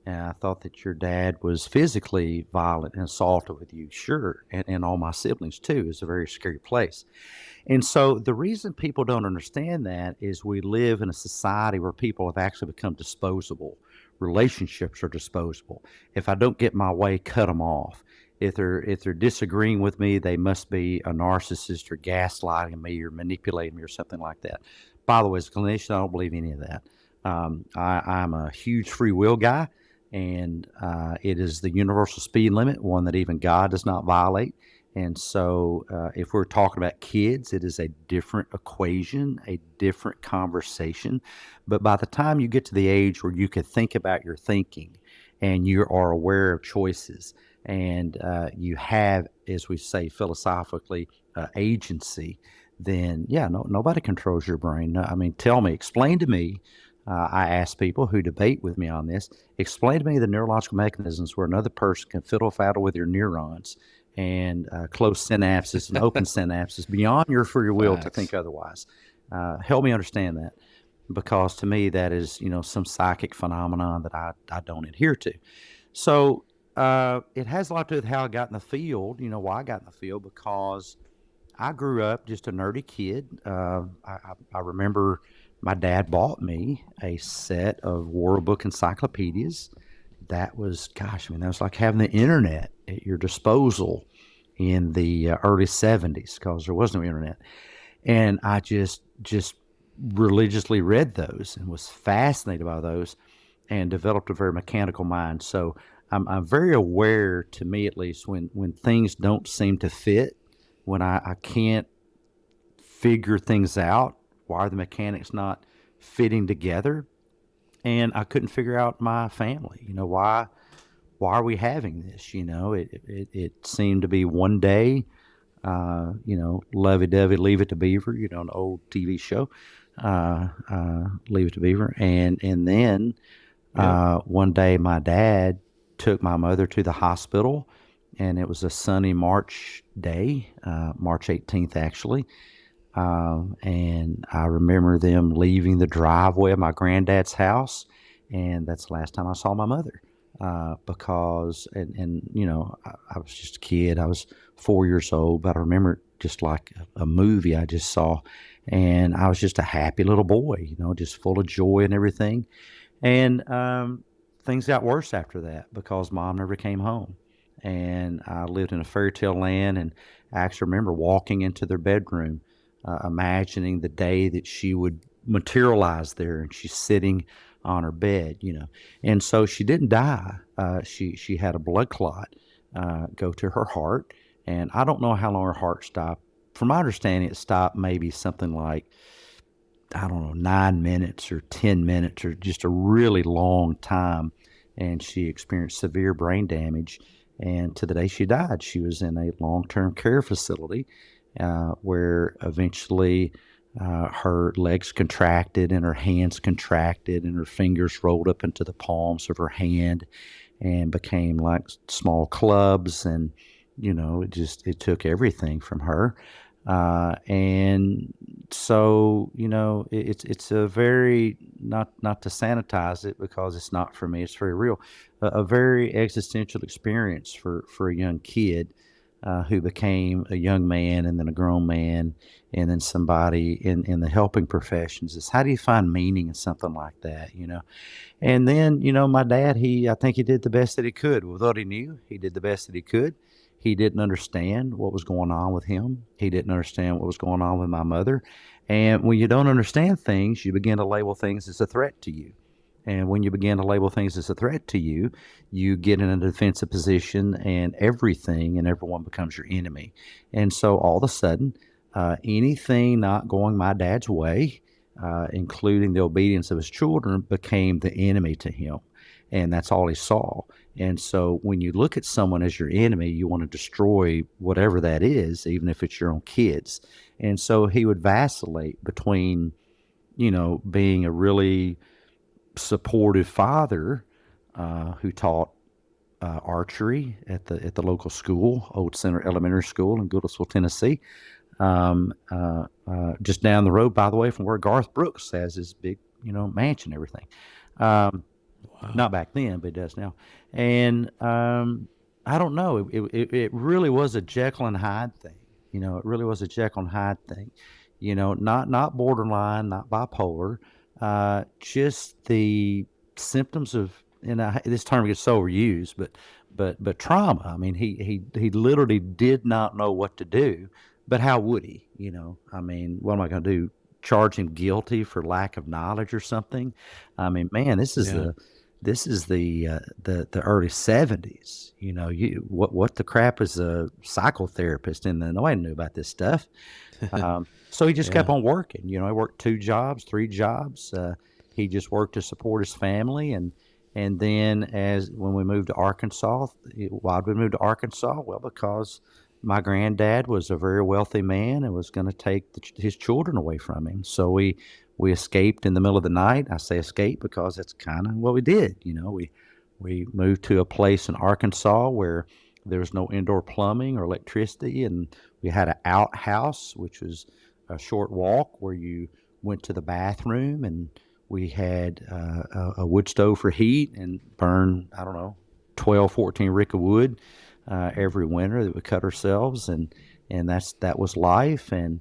And I thought that your dad was physically violent and assaulted with you. Sure. And all my siblings too. It's a very scary place. And so the reason people don't understand that is we live in a society where people have actually become disposable. Relationships are disposable. If I don't get my way, cut them off. If they're disagreeing with me, they must be a narcissist or gaslighting me or manipulating me or something like that. By the way, as a clinician, I don't believe any of that. I'm a huge free will guy, and it is the universal speed limit, one that even God does not violate. And so, if we're talking about kids, it is a different equation, a different conversation. But by the time you get to the age where you can think about your thinking and you are aware of choices and you have, as we say philosophically, agency, then yeah, no, nobody controls your brain. No, I mean, tell me, explain to me. I ask people who debate with me on this, explain to me the neurological mechanisms where another person can fiddle faddle with your neurons and close synapses and open synapses beyond your free will to think Facts. otherwise. Help me understand that, because to me that is some psychic phenomenon that I don't adhere to. So it has a lot to do with how I got in the field. Why I got in the field, because I grew up just a nerdy kid. I remember my dad bought me a set of World Book encyclopedias. That was, gosh, I mean, that was like having the internet at your disposal in the early 70s, because there was no internet. And I just religiously read those and was fascinated by those and developed a very mechanical mind. So I'm very aware, to me at least, when things don't seem to fit, when I can't figure things out, why are the mechanics not fitting together? And I couldn't figure out my family. Why are we having this? It seemed to be one day, lovey-dovey, leave it to Beaver, an old TV show, leave it to Beaver. And then Yep. one day my dad took my mother to the hospital, and it was a sunny March day, March 18th, actually. And I remember them leaving the driveway of my granddad's house, and that's the last time I saw my mother. I was just a kid. I was 4 years old, but I remember it just like a movie I just saw, and I was just a happy little boy, just full of joy and everything. And things got worse after that because mom never came home, and I lived in a fairy tale land. And I actually remember walking into their bedroom, imagining the day that she would materialize there, and she's sitting on her bed. And so she didn't die. She had a blood clot go to her heart, and I don't know how long her heart stopped. From my understanding, it stopped maybe something like, I don't know, 9 minutes or 10 minutes, or just a really long time. And she experienced severe brain damage. And to the day she died, she was in a long-term care facility where eventually her legs contracted and her hands contracted and her fingers rolled up into the palms of her hand and became like small clubs. And, it took everything from her. And so, it's a very, not to sanitize it because it's not for me, it's very real, a very existential experience for a young kid who became a young man and then a grown man and then somebody in the helping professions. Is how do you find meaning in something like that? And then, my dad, I think he did the best that he could with what he knew. He did the best that he could. He didn't understand what was going on with him. He didn't understand what was going on with my mother. And when you don't understand things, you begin to label things as a threat to you. And when you begin to label things as a threat to you, you get in a defensive position, and everything and everyone becomes your enemy. And so all of a sudden, anything not going my dad's way, including the obedience of his children, became the enemy to him. And that's all he saw. And so when you look at someone as your enemy, you want to destroy whatever that is, even if it's your own kids. And so he would vacillate between, being a really supportive father who taught archery at the local school, Old Center Elementary School in Goodlettsville, Tennessee. Just down the road, by the way, from where Garth Brooks has his big, mansion and everything. Um, Wow. Not back then, but it does now. And I don't know. It really was a Jekyll and Hyde thing. It really was a Jekyll and Hyde thing. Not borderline, not bipolar, just the symptoms of. And this term gets so overused, but trauma. I mean, he literally did not know what to do. But how would he? I mean, what am I going to do? Charge him guilty for lack of knowledge or something? I mean, man, Yeah. this is the early '70s. What the crap is a psychotherapist? And nobody knew about this stuff. So he just kept Yeah. on working. He worked 2 jobs, 3 jobs. He just worked to support his family, and then as when we moved to Arkansas, why did we move to Arkansas? Well, because my granddad was a very wealthy man and was going to take his children away from him. So we escaped in the middle of the night. I say escape because that's kind of what we did. We moved to a place in Arkansas where there was no indoor plumbing or electricity, and we had an outhouse, which was a short walk where you went to the bathroom, and we had a wood stove for heat and burned, I don't know, 12, 14 rick of wood every winter that we cut ourselves, and that was life. And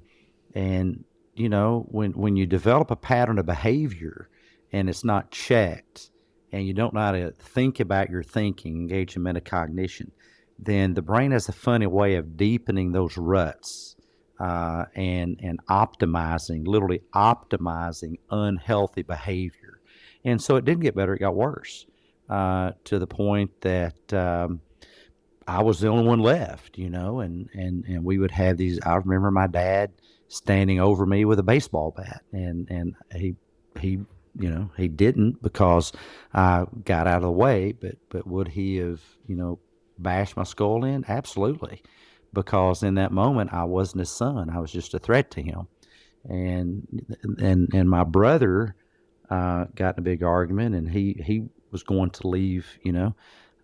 when you develop a pattern of behavior and it's not checked, and you don't know how to think about your thinking, engage in metacognition, then the brain has a funny way of deepening those ruts and optimizing, literally optimizing unhealthy behavior. And so it didn't get better; it got worse to the point that I was the only one left, and we would have these. I remember my dad standing over me with a baseball bat, and he he didn't because I got out of the way, but would he have bashed my skull in? Absolutely, because in that moment I wasn't his son. I was just a threat to him, and and my brother got in a big argument, and he was going to leave,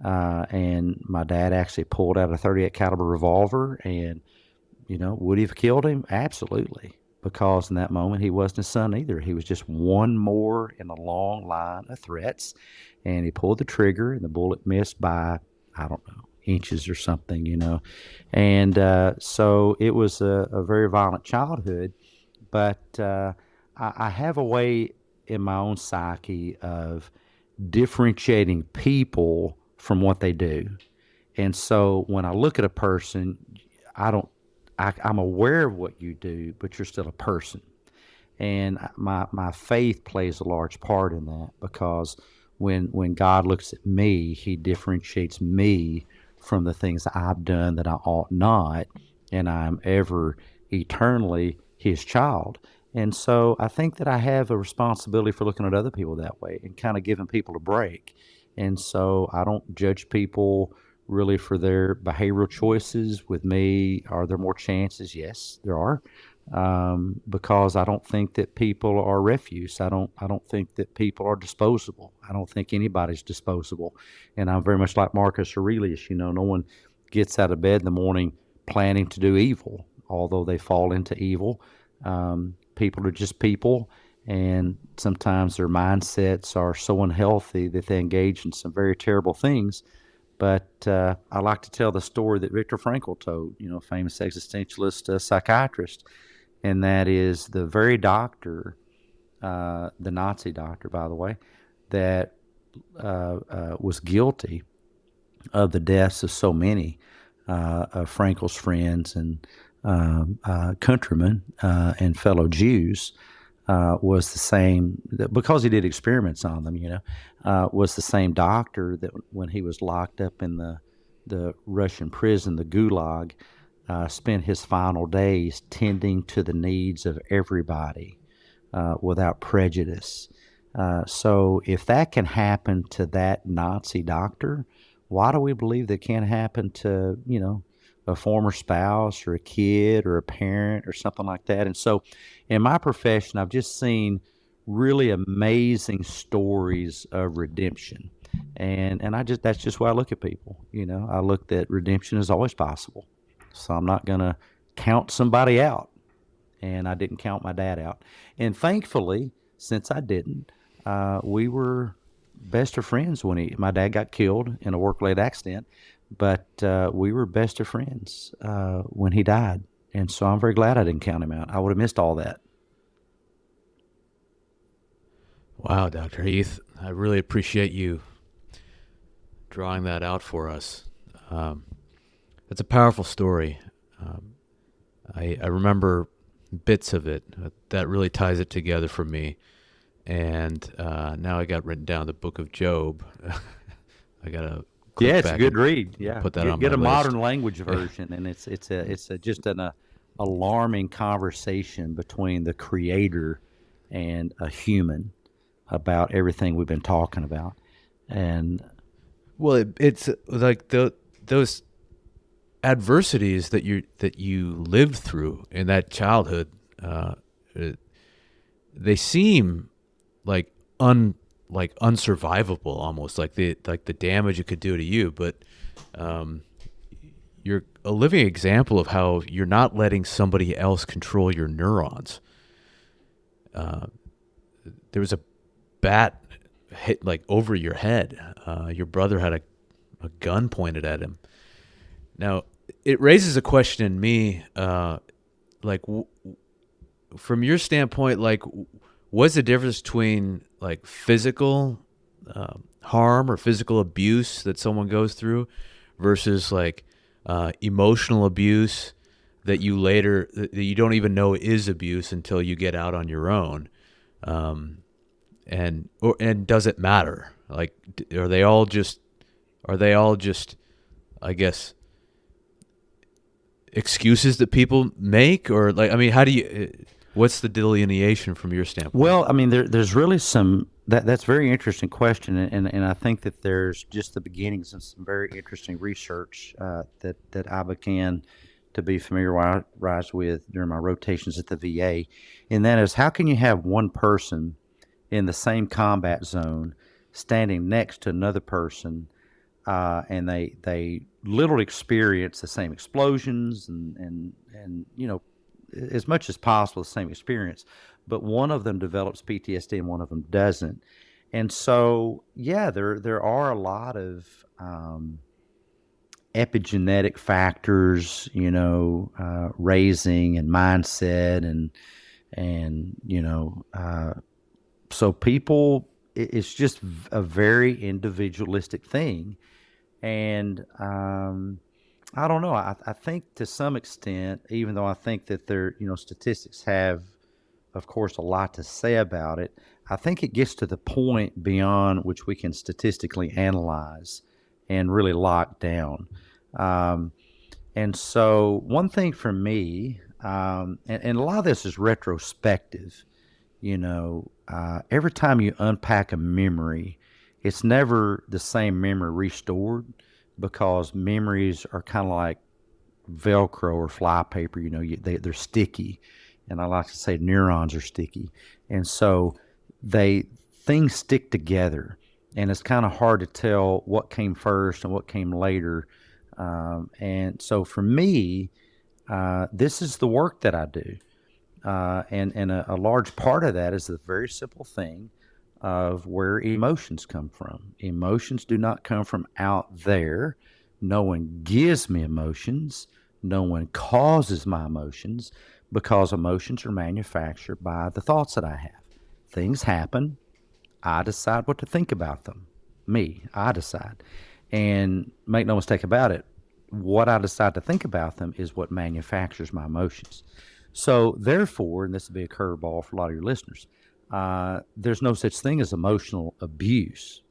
and my dad actually pulled out a 38 caliber revolver, and would he have killed him? Absolutely, because in that moment he wasn't his son either. He was just one more in a long line of threats, and he pulled the trigger, and the bullet missed by, I don't know, inches or something, and so it was a very violent childhood. But I have a way in my own psyche of differentiating people from what they do. And so when I look at a person, I don't, I'm aware of what you do, but you're still a person. And my faith plays a large part in that, because when God looks at me, he differentiates me from the things that I've done that I ought not, and I'm ever eternally his child. And so I think that I have a responsibility for looking at other people that way and kind of giving people a break. And so I don't judge people really for their behavioral choices. With me, are there more chances? Yes, there are, because I don't think that people are refuse. I don't think that people are disposable. I don't think anybody's disposable. And I'm very much like Marcus Aurelius. No one gets out of bed in the morning planning to do evil, although they fall into evil. People are just people, and sometimes their mindsets are so unhealthy that they engage in some very terrible things. But I like to tell the story that Viktor Frankl told, famous existentialist psychiatrist, and that is the very doctor, the Nazi doctor, by the way, that was guilty of the deaths of so many of Frankel's friends and countrymen and fellow Jews, was the same, because he did experiments on them, was the same doctor that when he was locked up in the Russian prison, the Gulag, spent his final days tending to the needs of everybody without prejudice. So if that can happen to that Nazi doctor, why do we believe that can't happen to, a former spouse or a kid or a parent or something like that? And so in my profession, I've just seen really amazing stories of redemption. And that's just why I look at people. I look that redemption is always possible. So I'm not gonna count somebody out, and I didn't count my dad out. And thankfully, since I didn't, we were best of friends when my dad got killed in a work-related accident, but we were best of friends when he died. And so I'm very glad I didn't count him out. I would have missed all that. Wow, Dr. Heath, I really appreciate you drawing that out for us. It's a powerful story. I remember bits of it that really ties it together for me. And now I got written down the book of Job. I got to click Yeah, it's a back good and read. Yeah, put that on get my a list. modern language version, and it's just an alarming conversation between the creator and a human about everything we've been talking about. And Well, it's like those adversities that you lived through in that childhood. It- they seem like unsurvivable, almost like the damage it could do to you. But you're a living example of how you're not letting somebody else control your neurons. There was a bat hit like over your head. Your brother had a gun pointed at him. Now, it raises a question in me, from your standpoint, what's the difference between like physical harm or physical abuse that someone goes through versus like emotional abuse that you don't even know is abuse until you get out on your own, and does it matter? Like, are they all just I guess excuses that people make, or like, I mean, how do you? What's the delineation from your standpoint? well, I mean, there's really that's a very interesting question, and I think that there's just the beginnings of some very interesting research that I began to be familiarized with during my rotations at the VA, and that is, how can you have one person in the same combat zone standing next to another person, and they literally experience the same explosions and as much as possible the same experience, but one of them develops PTSD and one of them doesn't. And so, yeah, there are a lot of epigenetic factors, raising and mindset and so people, it's just a very individualistic thing. And I don't know. I think to some extent, even though I think that statistics have, of course, a lot to say about it, I think it gets to the point beyond which we can statistically analyze and really lock down. Um, and so, one thing for me, and a lot of this is retrospective. Every time you unpack a memory, it's never the same memory restored, because memories are kind of like Velcro or flypaper. They're sticky, and I like to say neurons are sticky, and so they things stick together, and it's kind of hard to tell what came first and what came later. And so for me, this is the work that I do. And a large part of that is the very simple thing of where emotions come from. Emotions do not come from out there. No one gives me emotions. No one causes my emotions, because emotions are manufactured by the thoughts that I have. Things happen. I decide what to think about them. I decide. And make no mistake about it, what I decide to think about them is what manufactures my emotions. So, therefore, and this will be a curveball for a lot of your listeners, there's no such thing as emotional abuse.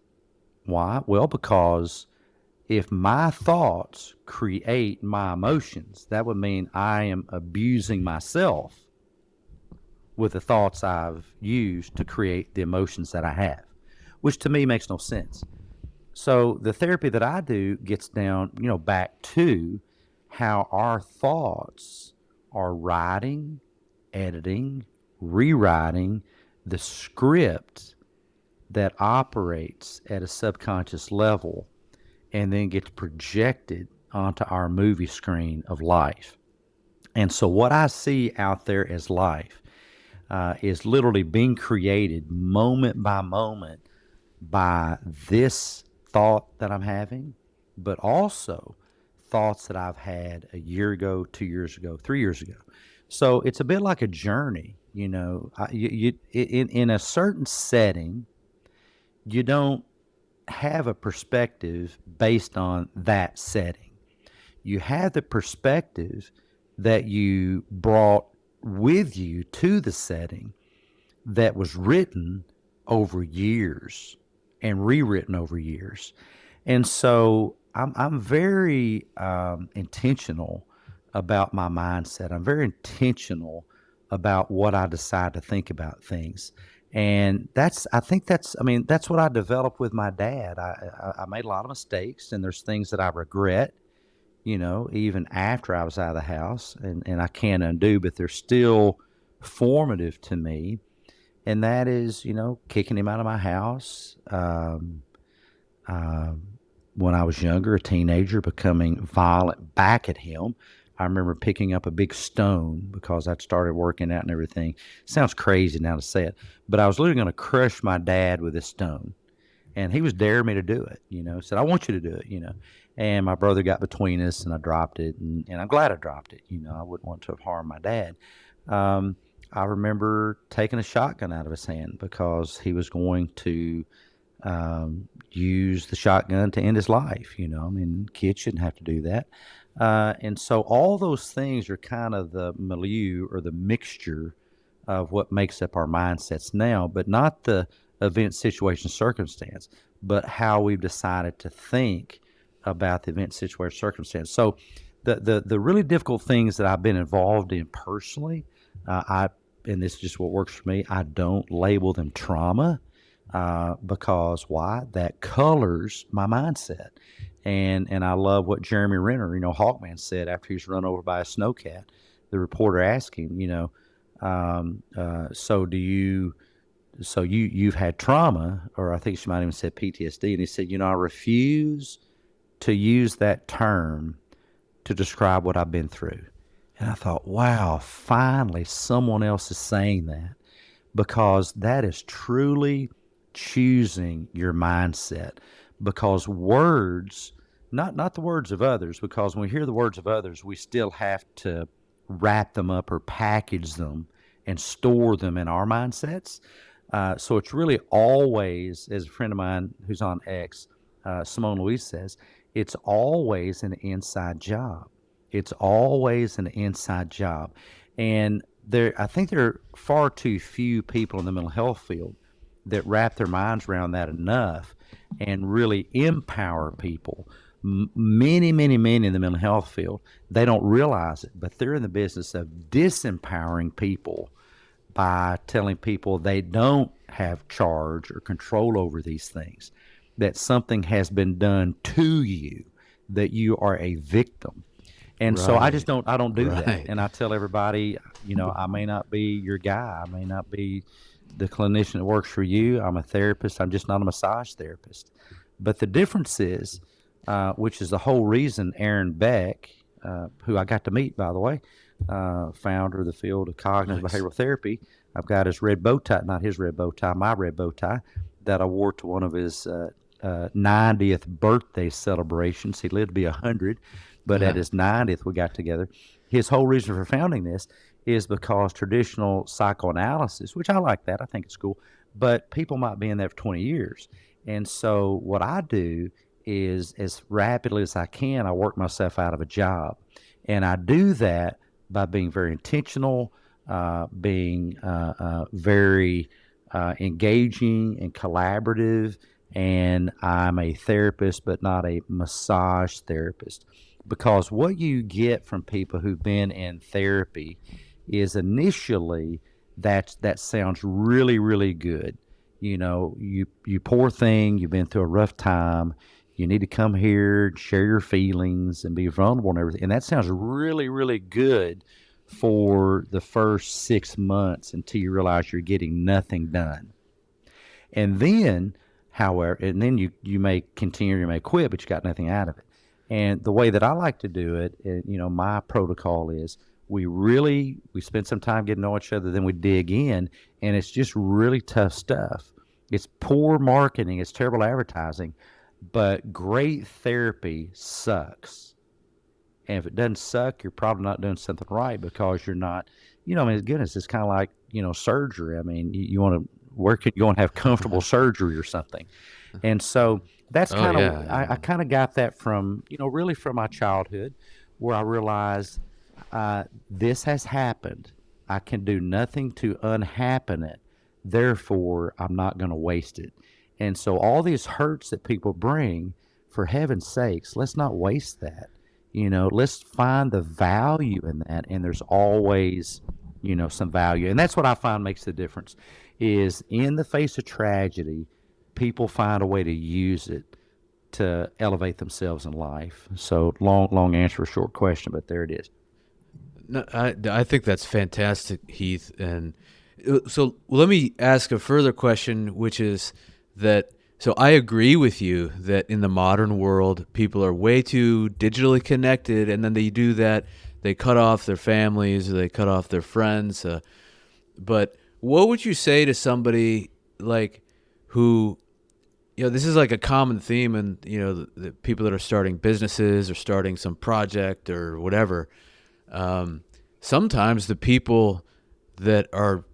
Why? Well, because if my thoughts create my emotions, that would mean I am abusing myself with the thoughts I've used to create the emotions that I have, which to me makes no sense. So the therapy that I do gets down, back to how our thoughts are writing, editing, rewriting the script that operates at a subconscious level and then gets projected onto our movie screen of life. And so, what I see out there as life is literally being created moment by moment by this thought that I'm having, but also thoughts that I've had a year ago, 2 years ago, 3 years ago. So it's a bit like a journey, you know. In a certain setting, you don't have a perspective based on that setting. You have the perspective that you brought with you to the setting that was written over years and rewritten over years. And so I'm very intentional about my mindset. I'm very intentional about what I decide to think about things. And I think that's what I developed with my dad. I made a lot of mistakes, and there's things that I regret, you know, even after I was out of the house, and I can't undo, but they're still formative to me. And that is, you know, kicking him out of my house. When I was younger, a teenager, becoming violent back at him. I remember picking up a big stone because I'd started working out and everything. Sounds crazy now to say it, but I was literally going to crush my dad with this stone. And he was daring me to do it, you know, said, I want you to do it, you know. And my brother got between us and I dropped it. And I'm glad I dropped it. You know, I wouldn't want to have harmed my dad. I remember taking a shotgun out of his hand because he was going to use the shotgun to end his life. You know, I mean, kids shouldn't have to do that. And so all those things are kind of the milieu or the mixture of what makes up our mindsets now, but not the event, situation, circumstance, but how we've decided to think about the event, situation, circumstance. So the really difficult things that I've been involved in personally, and this is just what works for me, I don't label them trauma because why? That colors my mindset. And I love what Jeremy Renner, you know, Hawkman, said after he was run over by a snowcat. The reporter asked him, you know, so you've had trauma, or I think she might even said PTSD. And he said, you know, I refuse to use that term to describe what I've been through. And I thought, wow, finally someone else is saying that, because that is truly choosing your mindset. Because words, not the words of others, because when we hear the words of others, we still have to wrap them up or package them and store them in our mindsets. So it's really always, as a friend of mine who's on X, Simone Louise says, it's always an inside job. It's always an inside job. And I think there are far too few people in the mental health field that wrap their minds around that enough and really empower people. Many in the mental health field, they don't realize it, but they're in the business of disempowering people by telling people they don't have charge or control over these things, that something has been done to you, that you are a victim. And so I don't do that. And I tell everybody, you know, I may not be your guy. I may not be the clinician that works for you. I'm a therapist. I'm just not a massage therapist. But the difference is, which is the whole reason Aaron Beck, who I got to meet, by the way, founder of the field of cognitive behavioral therapy. I've got his red bow tie, not his red bow tie, my red bow tie, that I wore to one of his 90th birthday celebrations. He lived to be 100, but at his 90th, we got together. His whole reason for founding this is because traditional psychoanalysis, which I like that, I think it's cool, but people might be in there for 20 years. And so what I do is, as rapidly as I can, I work myself out of a job. And I do that by being very intentional, being very engaging and collaborative. And I'm a therapist, but not a massage therapist. Because what you get from people who've been in therapy is initially that sounds really, really good. You know, you poor thing, you've been through a rough time. You need to come here, share your feelings, and be vulnerable and everything. And that sounds really, really good for the first 6 months until you realize you're getting nothing done. And then, however, and then you may continue, you may quit, but you got nothing out of it. And the way that I like to do it, my protocol is we spend some time getting to know each other, then we dig in, and it's just really tough stuff. It's poor marketing, it's terrible advertising, but great therapy sucks. And if it doesn't suck, you're probably not doing something right, because you're not, goodness, it's kind of like, surgery. I mean, you want to, where could you go and have comfortable surgery or something? And so that's Oh kind of, yeah, I kind of got that from, really from my childhood, where I realized this has happened. I can do nothing to unhappen it. Therefore, I'm not going to waste it. And so all these hurts that people bring, for heaven's sakes, let's not waste that. Let's find the value in that. And there's always, some value. And that's what I find makes the difference, is in the face of tragedy, people find a way to use it to elevate themselves in life. So long answer, a short question, but there it is. no, I think that's fantastic, Heath. And so let me ask a further question, which is that. So I agree with you that in the modern world, people are way too digitally connected, and then they do that. They cut off their families, or they cut off their friends. But what would you say to somebody like who, this is like a common theme, and the people that are starting businesses or starting some project or whatever. Sometimes the people that are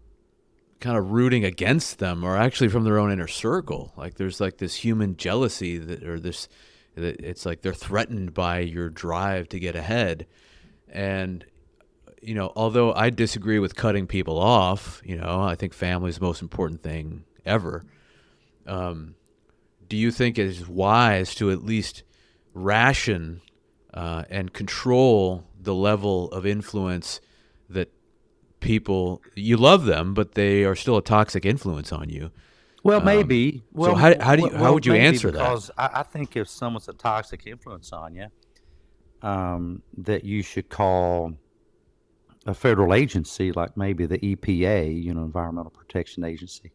kind of rooting against them are actually from their own inner circle. Like there's like this human jealousy that it's like they're threatened by your drive to get ahead. And although I disagree with cutting people off, I think family is the most important thing ever. Do you think it is wise to at least ration and control the level of influence that people, you love them, but they are still a toxic influence on you? Well, maybe. So how would you answer that? Because I think if someone's a toxic influence on you, that you should call a federal agency like maybe the EPA, Environmental Protection Agency,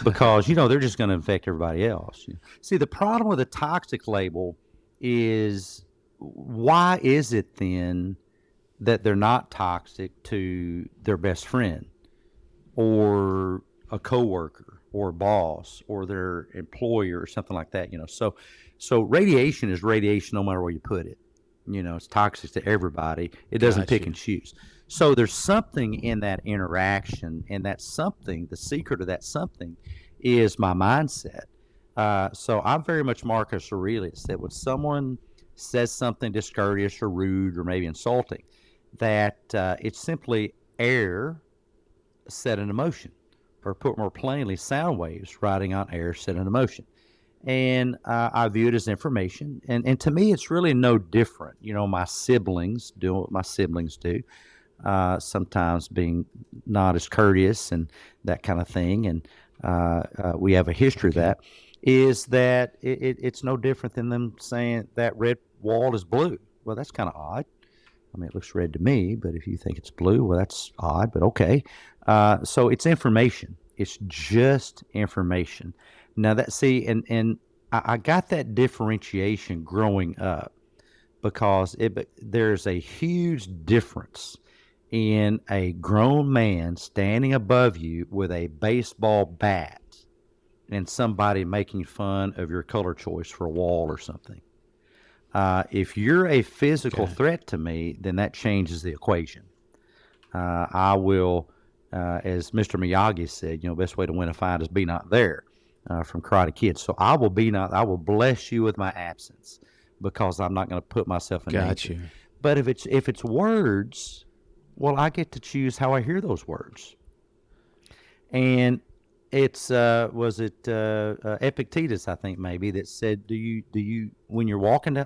because they're just going to infect everybody else. See, the problem with a toxic label is, why is it then that they're not toxic to their best friend or a coworker or a boss or their employer or something like that? So radiation is radiation no matter where you put it. It's toxic to everybody. It doesn't pick and choose. So there's something in that interaction, and that something, the secret of that something, is my mindset. So I'm very much Marcus Aurelius, that when someone says something discourteous or rude or maybe insulting, that it's simply air set in motion, or put more plainly, sound waves riding on air set in motion. And I view it as information. And to me, it's really no different. My siblings do what my siblings do, sometimes being not as courteous and that kind of thing. And we have a history of that. Is that it's no different than them saying that red wall is blue. Well, that's kind of odd. I mean, it looks red to me, but if you think it's blue, well, that's odd, but okay. So it's information. It's just information. Now and I got that differentiation growing up, because there's a huge difference in a grown man standing above you with a baseball bat and somebody making fun of your color choice for a wall or something. If you're a physical threat to me, then that changes the equation. I will, as Mr. Miyagi said, best way to win a fight is be not there, from Karate Kid. So I will bless you with my absence, because I'm not going to put myself in danger. But if it's words, well, I get to choose how I hear those words. And it's was it Epictetus, I think, maybe, that said, do you when you're walking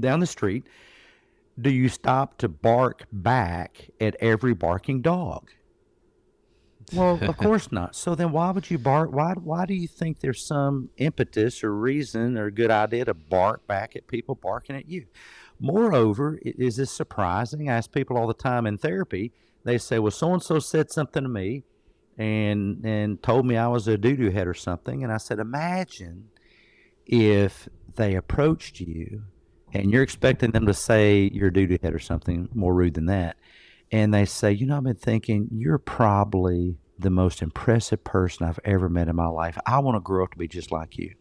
down the street, do you stop to bark back at every barking dog? Well, of course not. So then why would you bark? Why do you think there's some impetus or reason or good idea to bark back at people barking at you? Moreover, is this surprising? I ask people all the time in therapy. They say, well, so-and-so said something to me, and told me I was a doo-doo head or something. And I said, imagine if they approached you and you're expecting them to say you're a doo-doo head or something more rude than that. And they say, I've been thinking you're probably the most impressive person I've ever met in my life. I want to grow up to be just like you.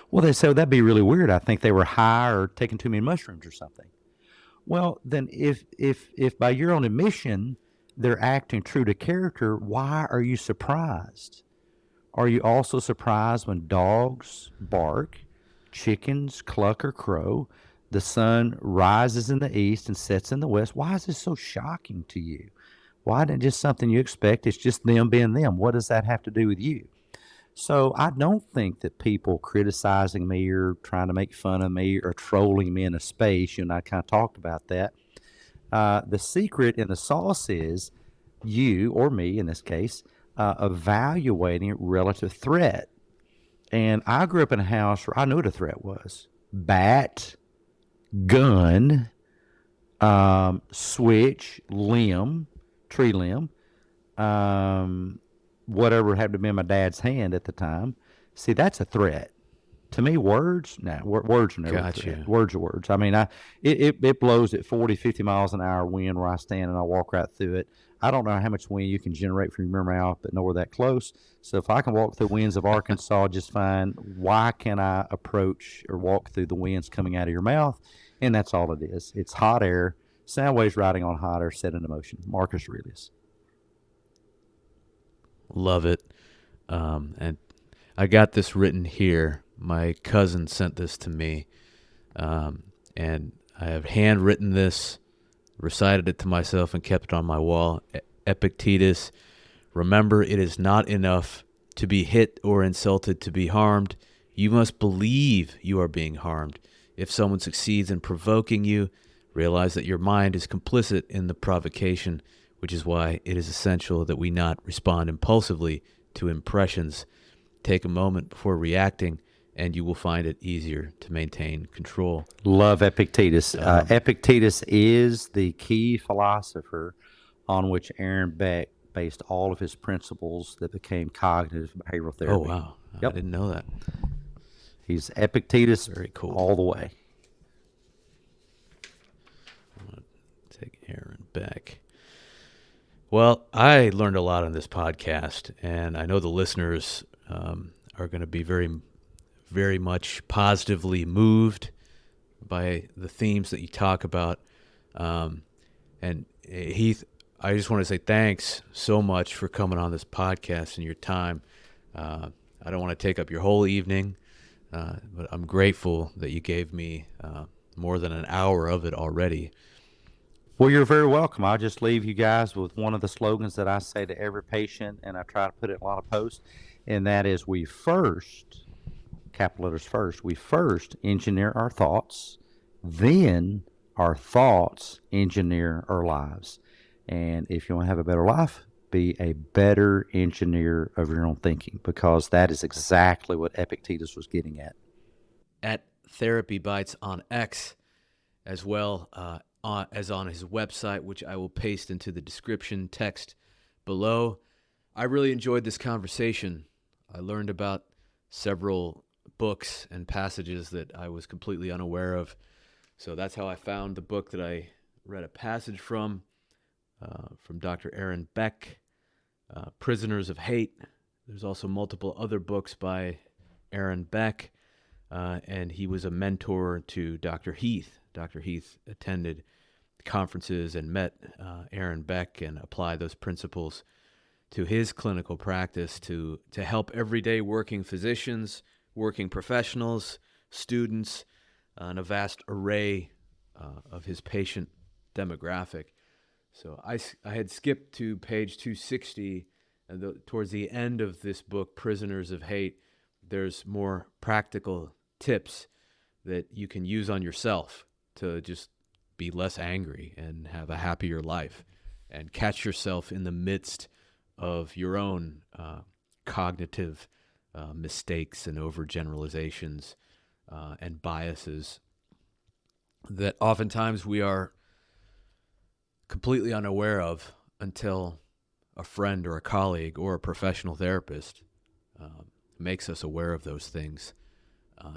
Well, they say, well, that'd be really weird. I think they were high or taking too many mushrooms or something. Well, then if by your own admission they're acting true to character, why are you surprised? Are you also surprised when dogs bark, chickens cluck or crow, the sun rises in the east and sets in the west? Why is this so shocking to you? Why isn't it just something you expect? It's just them being them. What does that have to do with you? So I don't think that people criticizing me or trying to make fun of me or trolling me in a space, you and I kind of talked about that. The secret in the sauce is you, or me in this case, evaluating relative threat. And I grew up in a house where I knew what a threat was: bat, gun, switch, limb, tree limb, whatever happened to be in my dad's hand at the time. See, that's a threat. To me, words, words are never a threat. Words are words. I mean, it blows at 40, 50 miles an hour wind where I stand, and I walk right through it. I don't know how much wind you can generate from your mouth, but nowhere that close. So if I can walk through winds of Arkansas just fine, why can I approach or walk through the winds coming out of your mouth? And that's all it is. It's hot air, sound waves riding on hot air set into motion. Marcus Aurelius. Love it. And I got this written here. My cousin sent this to me, and I have handwritten this, recited it to myself, and kept it on my wall. Epictetus, remember, it is not enough to be hit or insulted to be harmed. You must believe you are being harmed. If someone succeeds in provoking you, realize that your mind is complicit in the provocation, which is why it is essential that we not respond impulsively to impressions. Take a moment before reacting, and you will find it easier to maintain control. Love Epictetus. Epictetus is the key philosopher on which Aaron Beck based all of his principles that became cognitive behavioral therapy. Oh, wow. Yep. I didn't know that. He's Epictetus. Very cool. All the way. I'm going to take Aaron Beck. Well, I learned a lot on this podcast, and I know the listeners are going to be very, very much positively moved by the themes that you talk about. And Heath, I just want to say thanks so much for coming on this podcast and your time. I don't want to take up your whole evening, but I'm grateful that you gave me more than an hour of it already. Well, you're very welcome. I'll just leave you guys with one of the slogans that I say to every patient, and I try to put it in a lot of posts, and that is we first, capital letters first, we first engineer our thoughts, then our thoughts engineer our lives. And if you want to have a better life, be a better engineer of your own thinking, because that is exactly what Epictetus was getting at. At Therapy Bites on X, as well as on his website, which I will paste into the description text below. I really enjoyed this conversation. I learned about several books and passages that I was completely unaware of. So that's how I found the book that I read a passage from Dr. Aaron Beck, Prisoners of Hate. There's also multiple other books by Aaron Beck, and he was a mentor to Dr. Heath. Dr. Heath attended conferences and met Aaron Beck and applied those principles to his clinical practice to help everyday working physicians, working professionals, students, and a vast array of his patient demographic. So I had skipped to page 260, and towards the end of this book, Prisoners of Hate, there's more practical tips that you can use on yourself to just be less angry and have a happier life and catch yourself in the midst of your own cognitive mistakes and overgeneralizations and biases that oftentimes we are completely unaware of until a friend or a colleague or a professional therapist makes us aware of those things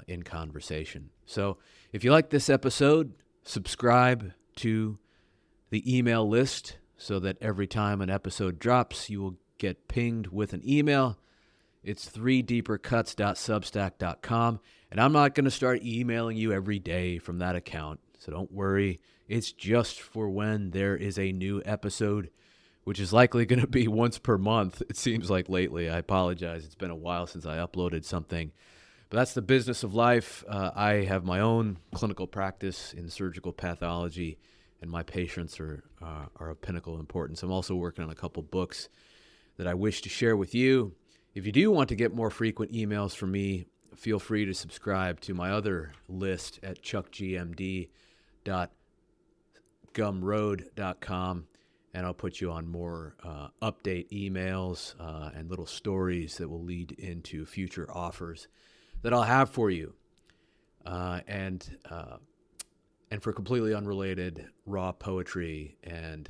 in conversation. So if you like this episode, subscribe to the email list so that every time an episode drops, you will get pinged with an email. It's 3deepercuts.substack.com. And I'm not going to start emailing you every day from that account, so don't worry. It's just for when there is a new episode, which is likely going to be once per month, it seems like lately. I apologize. It's been a while since I uploaded something. But that's the business of life. I have my own clinical practice in surgical pathology, and my patients are of pinnacle importance. I'm also working on a couple books that I wish to share with you. If you do want to get more frequent emails from me, feel free to subscribe to my other list at chuckgmd.gumroad.com, and I'll put you on more update emails and little stories that will lead into future offers that I'll have for you. And for completely unrelated raw poetry and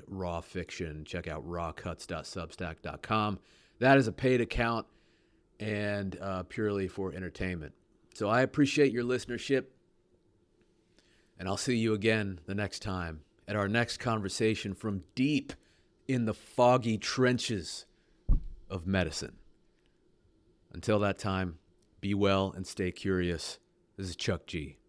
raw fiction, check out rawcuts.substack.com. That is a paid account and purely for entertainment. So I appreciate your listenership, and I'll see you again the next time at our next conversation from deep in the foggy trenches of medicine. Until that time, be well and stay curious. This is Chuck G.